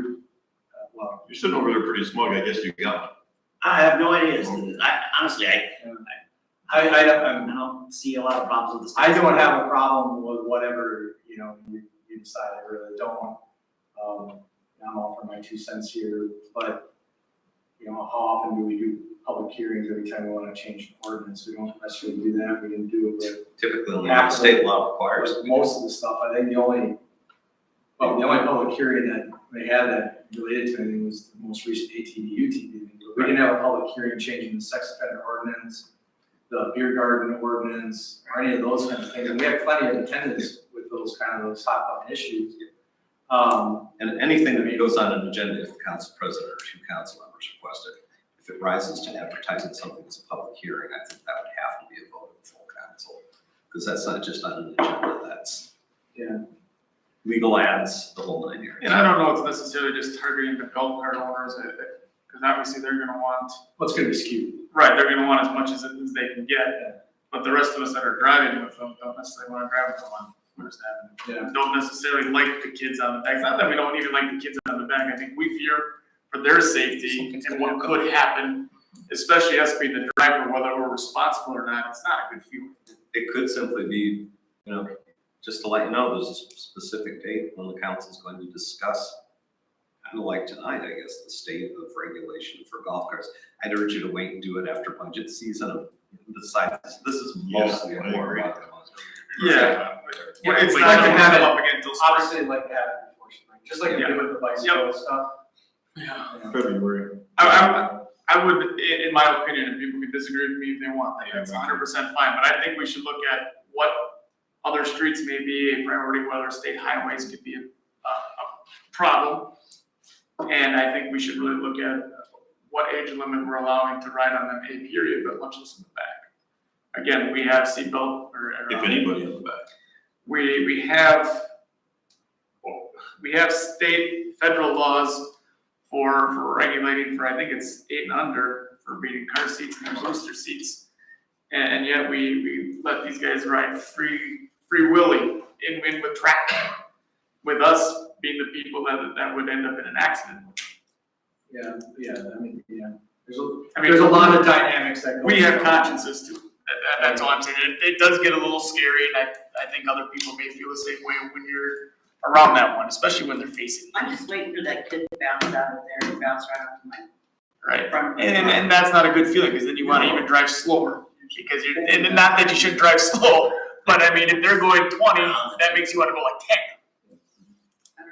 well, You're sitting over there pretty smug, I guess you got it. I have no idea. Honestly, I don't see a lot of problems with this. I don't have a problem with whatever, you decide, I really don't. I'm all for my 2 cents here, but, how often do we do public hearings every time we wanna change an ordinance? We don't necessarily do that, we can do it with Typically, only state law requires. with most of the stuff. I think the only public hearing that they had that related to anything was the most recent ATVU TV. We didn't have a public hearing changing the sex offender ordinance, the beer garden ordinance, or any of those kind of things. And we had plenty of attendance with those hot button issues. And anything that goes on an agenda, if the council president or 2 council members request it, if it rises to advertising something as a public hearing, I think that would have to be a vote of the full council. Because that's not just on an agenda, that's legal ads, the whole 9 yards. And I don't know if it's necessarily just targeting the golf cart owners, because obviously they're gonna want, What's gonna be skewed? right, they're gonna want as much as they can get. But the rest of us that are driving with them don't necessarily wanna drive with them on First Avenue. Yeah. Don't necessarily like the kids on the back. It's not that we don't even like the kids on the back. I think we fear for their safety and what could happen, especially us being the driver, whether we're responsible or not. It's not a good feeling. It could simply be, just to let you know, there's a specific date when the council's going to discuss, kind of like tonight, I guess, the state of regulation for golf carts. I'd urge you to wait and do it after budget season and decide, this is mostly Yeah, a I more agree. about. Yeah. Yeah, It's we'd not like to gonna have it- come up again until spring. Obviously, I'd like to have it before spring, just like we did with the bicycle stuff. Yeah. February. I would, in my opinion, and people can disagree with me if they want, that's 100% fine, but I think we should look at what other streets may be a priority, whether state highways could be a problem. And I think we should really look at what age limit we're allowing to ride on them, a period, but much less in the back. Again, we have seatbelt or. If anybody in the back. We have state, federal laws for regulating for, I think it's 8 and under, for being in car seats and booster seats. And yet we let these guys ride free willy in with traffic, with us being the people that would end up in an accident. There's a lot of dynamics that go. We have consciences too. That's all I'm saying. It does get a little scary, and I think other people may feel the same way when you're around that one, especially when they're facing. I'm just waiting for that kid to bounce out of there and bounce right onto my Right. front. And that's not a good feeling, because then you want to even drive slower, because and not that you should drive slow, but I mean, if they're going 20, that makes you want to go like 10. I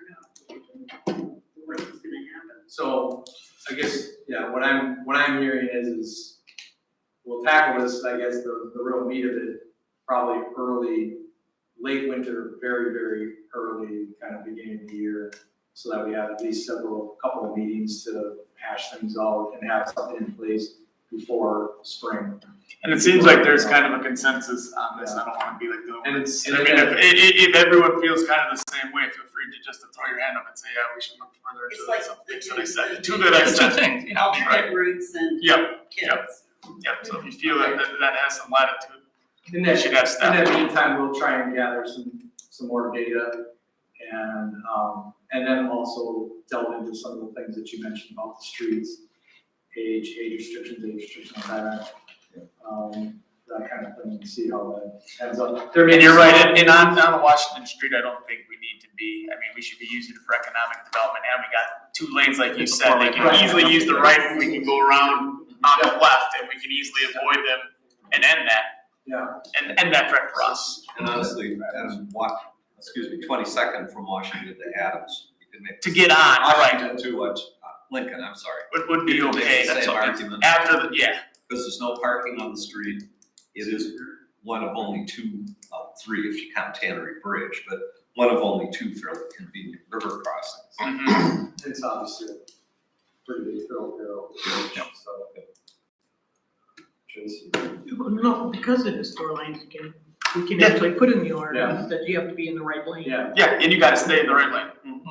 don't know. What is gonna happen? So, I guess, what I'm hearing is we'll tackle this, I guess, the real meat of it, probably early late winter, very, very early, kind of beginning of the year, so that we have at least couple of meetings to hash things out and have something in place before spring. And it seems like there's kind of a consensus on this, I don't wanna be like the. And it's- I mean, if everyone feels kind of the same way, feel free to just to throw your hand up and say, yeah, we should look further It's into like something the that I two- said, the two two- that I It's a said. thing, you know, alternate routes and Yep, kids. yep, so if you feel that that has some latitude, In you that, should have in staff. that meantime, we'll try and gather some more data and then also delve into some of the things that you mentioned about the streets, age restrictions on that. That kind of thing, and see how that ends up. There may And be you're right, some- and on Washington Street, I don't think we need to be, I mean, we should be using it for economic development, and we got 2 lanes, like you said, they can Right. easily use the right, and we can go around on the left, and we can easily avoid them and end that, Yeah, and end that threat for us. And honestly, Adams, 22nd from Washington to Adams, you can make. To get on, right, Washington to Lincoln, I'm sorry. would be You can make okay, the that's same okay. argument. After the, yeah, Because there's no parking on the street. It is one of only 3 if you count Tannery Bridge, but one of only 2 fairly convenient river crossings. Mm-hmm. it's obviously a pretty big thoroughfare, so. Tracy. No, because it is 4 lanes again, we can Yeah. actually put in the ordinance that you have to be in the right lane. Yeah, yeah, and you gotta stay in the right lane.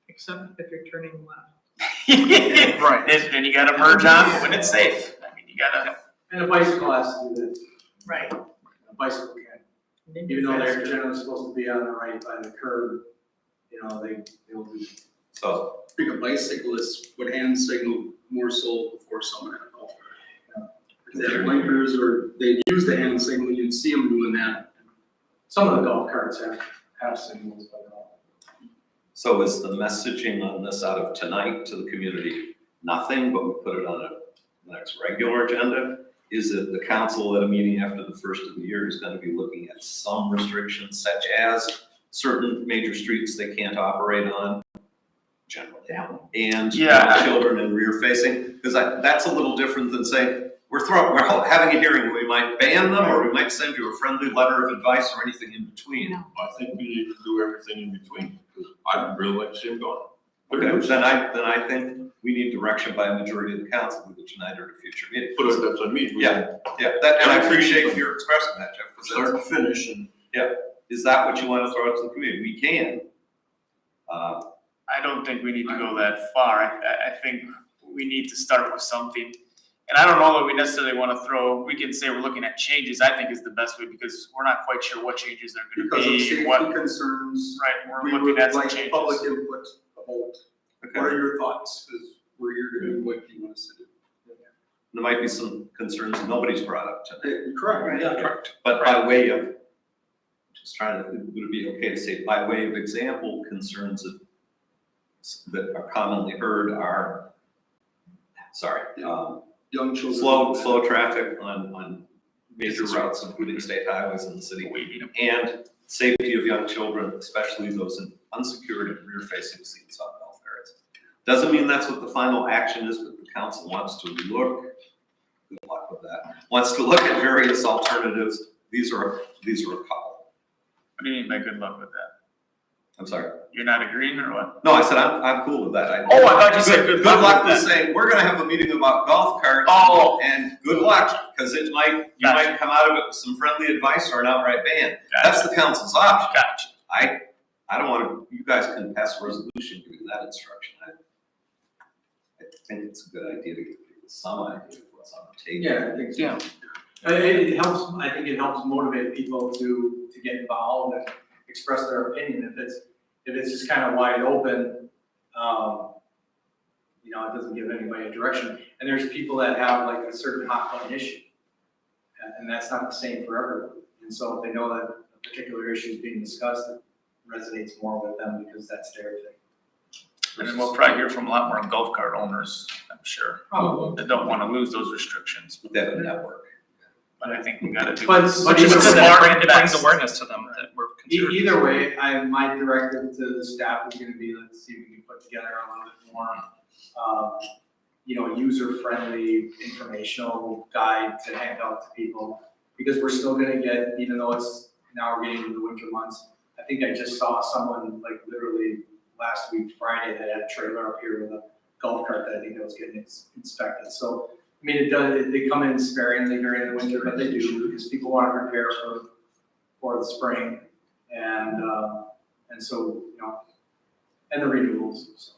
Except if you're turning left. Right, then you gotta merge on when it's safe, I mean, you gotta. and a bicycle has to do this. Right. A bicycle can. And then Even you're though they're faster. generally supposed to be on the right by the curb, they'll do. So, I think a bicyclist would hand signal more so before someone at a golf cart. If they have blinkers or they use the hand signal, you'd see them doing that. Some of the golf carts have signals, but so is the messaging on this out of tonight to the community nothing, but we put it on the next regular agenda? Is it the council at a meeting after the first of the year is gonna be looking at some restrictions such as certain major streets they can't operate on generally? And Yeah. children in rear facing, because that's a little different than saying, we're having a hearing, we might ban them, or we might send you a friendly letter of advice or anything in between. No. I think we need to do everything in between, because I'd really like to see him gone. Okay, then I think we need direction by a majority of the council, either tonight or at a future meeting. But that's what I mean. Yeah, and I appreciate your expressing that, Jeff, because Start to finish and. is that what you want to throw out to the community? We can. I don't think we need to go that far. I think we need to start with something. And I don't know that we necessarily want to we can say we're looking at changes, I think is the best way, because we're not quite sure what changes they're Because gonna of be, safety what, concerns, right, we're we looking would at some like changes. public input about Okay. what are your thoughts? Because we're here to do what you want us to do. There might be some concerns nobody's brought up tonight, Correct, yeah. correct? But by way of, just trying to, would it be okay to say, by way of example, concerns that are commonly heard are, Young children. slow traffic on major routes, including state highways in the city. And safety of young children, especially those in unsecured and rear-facing seats on welfare. Doesn't mean that's what the final action is, but the council wants to look, good luck with that, wants to look at various alternatives. These are a couple. What do you mean by good luck with that? I'm sorry. You're not agreeing or what? No, I said I'm cool with that. Oh, I thought you said good luck luck with with that. saying, we're gonna have a meeting about golf carts. Oh. And good luck, because you might come out of it with some friendly advice or an outright ban. That's the council's option. Gotcha. I don't wanna, you guys can pass a resolution giving that instruction. I think it's a good idea to give people some idea of what's on the table. yeah, I think so. Yeah. It helps, I think it helps motivate people to get involved and express their opinion. If it's just kind of wide open, it doesn't give anybody a direction. And there's people that have like a certain hot button issue. And that's not the same for everyone. And so if they know that a particular issue is being discussed, it resonates more with them because that's their thing. And then we'll probably hear from a lot more golf cart owners, I'm sure, Probably. that don't want to lose those restrictions. They have a network. But I think we gotta do. But Which either is way- smart and It brings best. awareness to them that we're considered. Either way, my directive to the staff is gonna be, let's see if we can put together a little bit more, user-friendly informational guide to hand out to people. Because we're still gonna get, even though it's now we're getting into the winter months. I think I just saw someone like literally last week, Friday, that had a trailer up here with a golf cart that I think that was getting inspected. So, I mean, it does, they come in sparingly during the winter, but they do, because people want to prepare for the spring. And so, you know, and the renewals, so.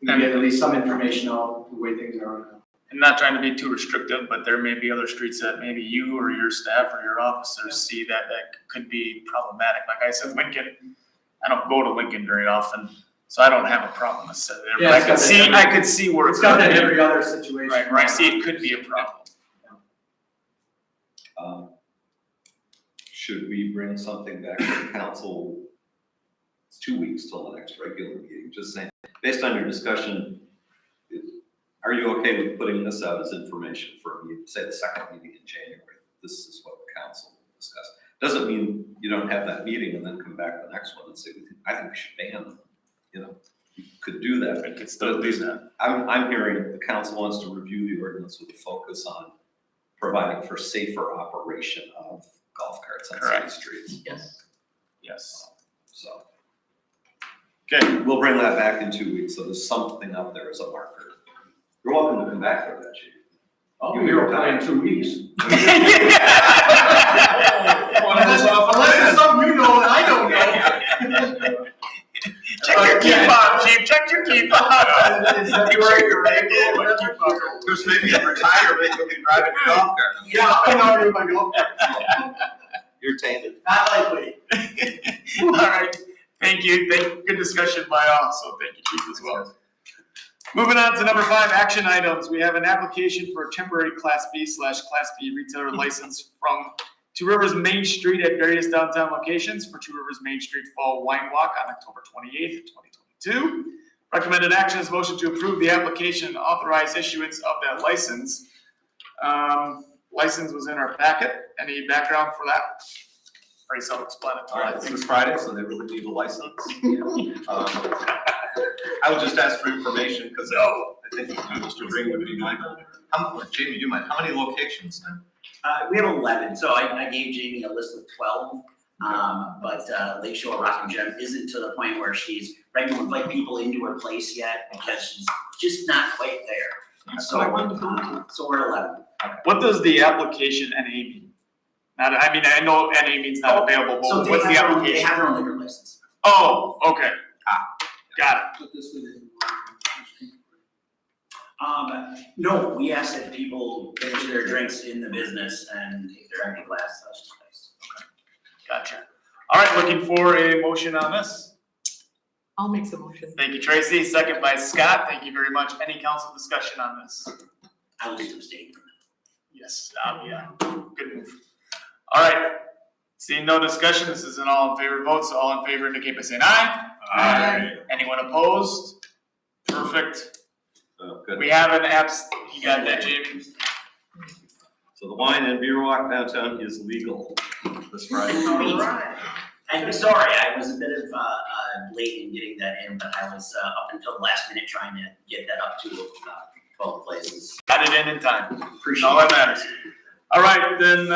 We can get at least some information on the way things are right now. And not trying to be too restrictive, but there may be other streets that maybe you or your staff or your officers see that could be problematic. Like I said, Lincoln, I don't go to Lincoln very often, so I don't have a problem with sitting there. But I could see where It's got that every other situation. Right, where I see it could be a problem. Should we bring something back to the council? It's 2 weeks till the next regular meeting, just saying, based on your discussion, are you okay with putting this out as information for, say, the second meeting in January? This is what the council will discuss. Doesn't mean you don't have that meeting and then come back the next one and say, I think we should ban them. You know, you could do that. I could still do that. I'm hearing the council wants to review the ordinance with a focus on providing for safer operation of golf carts on city streets. Yes. Yes. So. Okay. We'll bring that back in 2 weeks, so there's something up there as a marker. You're welcome to come back for that, Chief. Oh, we were planning 2 weeks. Unless it's something you know and I don't know. Check your key fob, Chief, check your key fob. You wear your vehicle, key fob. There's maybe a retirement, you'll be driving your golf cart. Yeah, I know you're my golf cart. You're tainted. Not likely. All right, thank you, good discussion by all, so thank you, Chief, as well. Moving on to number 5, action items. We have an application for a temporary Class B/Class B retailer license from Two Rivers Main Street at various downtown locations for Two Rivers Main Street Fall Wine Walk on October 28th, 2022. Recommended action is motion to approve the application and authorize issuance of that license. License was in our packet. Any background for that? Pretty self-explanatory. It was Friday, so they really need a license. I would just ask for information, because I think Mr. Ring would be mindful. Jamie, do you mind, how many locations now? We have 11, so I gave Jamie a list of 12. But Lakeshore Rock and Gem isn't to the point where she's ready to invite people into her place yet, because she's just not quite there. So we're at 11. What does the application NA mean? I mean, I know NA means not available, but So what's the application? They have their own liquor license. Oh, okay. Got it. No, we ask that people finish their drinks in the business and take their empty glass out of the place. Gotcha. All right, looking for a motion on this. I'll make the motion. Thank you, Tracy. Second by Scott. Thank you very much. Any council discussion on this? I will just abstain from that. Yes, yeah, good move. All right, seeing no discussion, this is an all in favor vote, so all in favor indicate by saying aye. Aye. Anyone opposed? Perfect. Good. We have an you got that, Jamie? So the wine and beer walk downtown is legal this Friday. Sweet. And sorry, I was a bit of late in getting that in, but I was up until the last minute trying to get that up to 12 places. Got it in time. Appreciate All it. that matters. All right, then,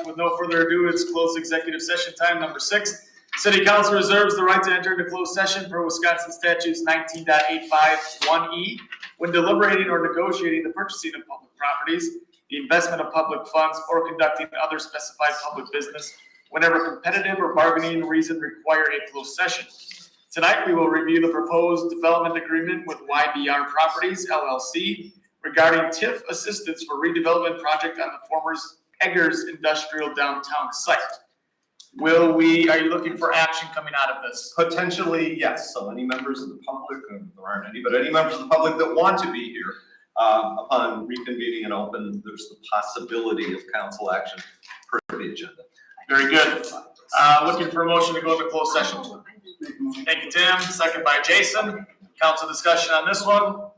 with no further ado, it's closed executive session time, number 6. City council reserves the right to enter into closed session per Wisconsin statutes 19.851E when deliberating or negotiating the purchasing of public properties, the investment of public funds, or conducting other specified public business whenever competitive or bargaining reason require a closed session. Tonight, we will review the proposed development agreement with YBR Properties LLC regarding TIF assistance for redevelopment project on the former Eggers Industrial Downtown site. Are you looking for action coming out of this? Potentially, yes. So any members of the public, and there aren't any, but any members of the public that want to be here, upon reconvening and open, there's the possibility of council action per the agenda. Very good. Looking for a motion to go into closed session. Thank you, Tim. Second by Jason. Council discussion on this one.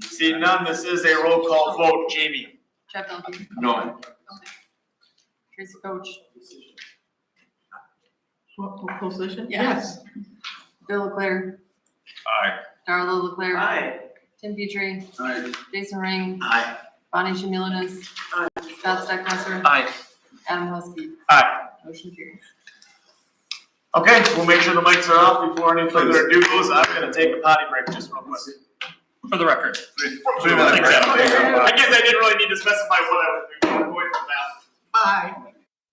Seeing none, this is a roll call vote. Jamie? Jeff Duncan. No. Tracy Coach. What position? Yes. Bill Leclerc. Aye. Darla Leclerc. Aye. Tim Petrie. Aye. Jason Ring. Aye. Bonnie Shamilanis. Scott Steckmeister. Aye. Adam Huskey. Aye. Motion carries. Okay, we'll make sure the mics are off before any further ado goes. I'm gonna take a potty break just real quick. For the record. Thanks, Adam. I guess I didn't really need to specify what I was doing. I'm going for that. Bye.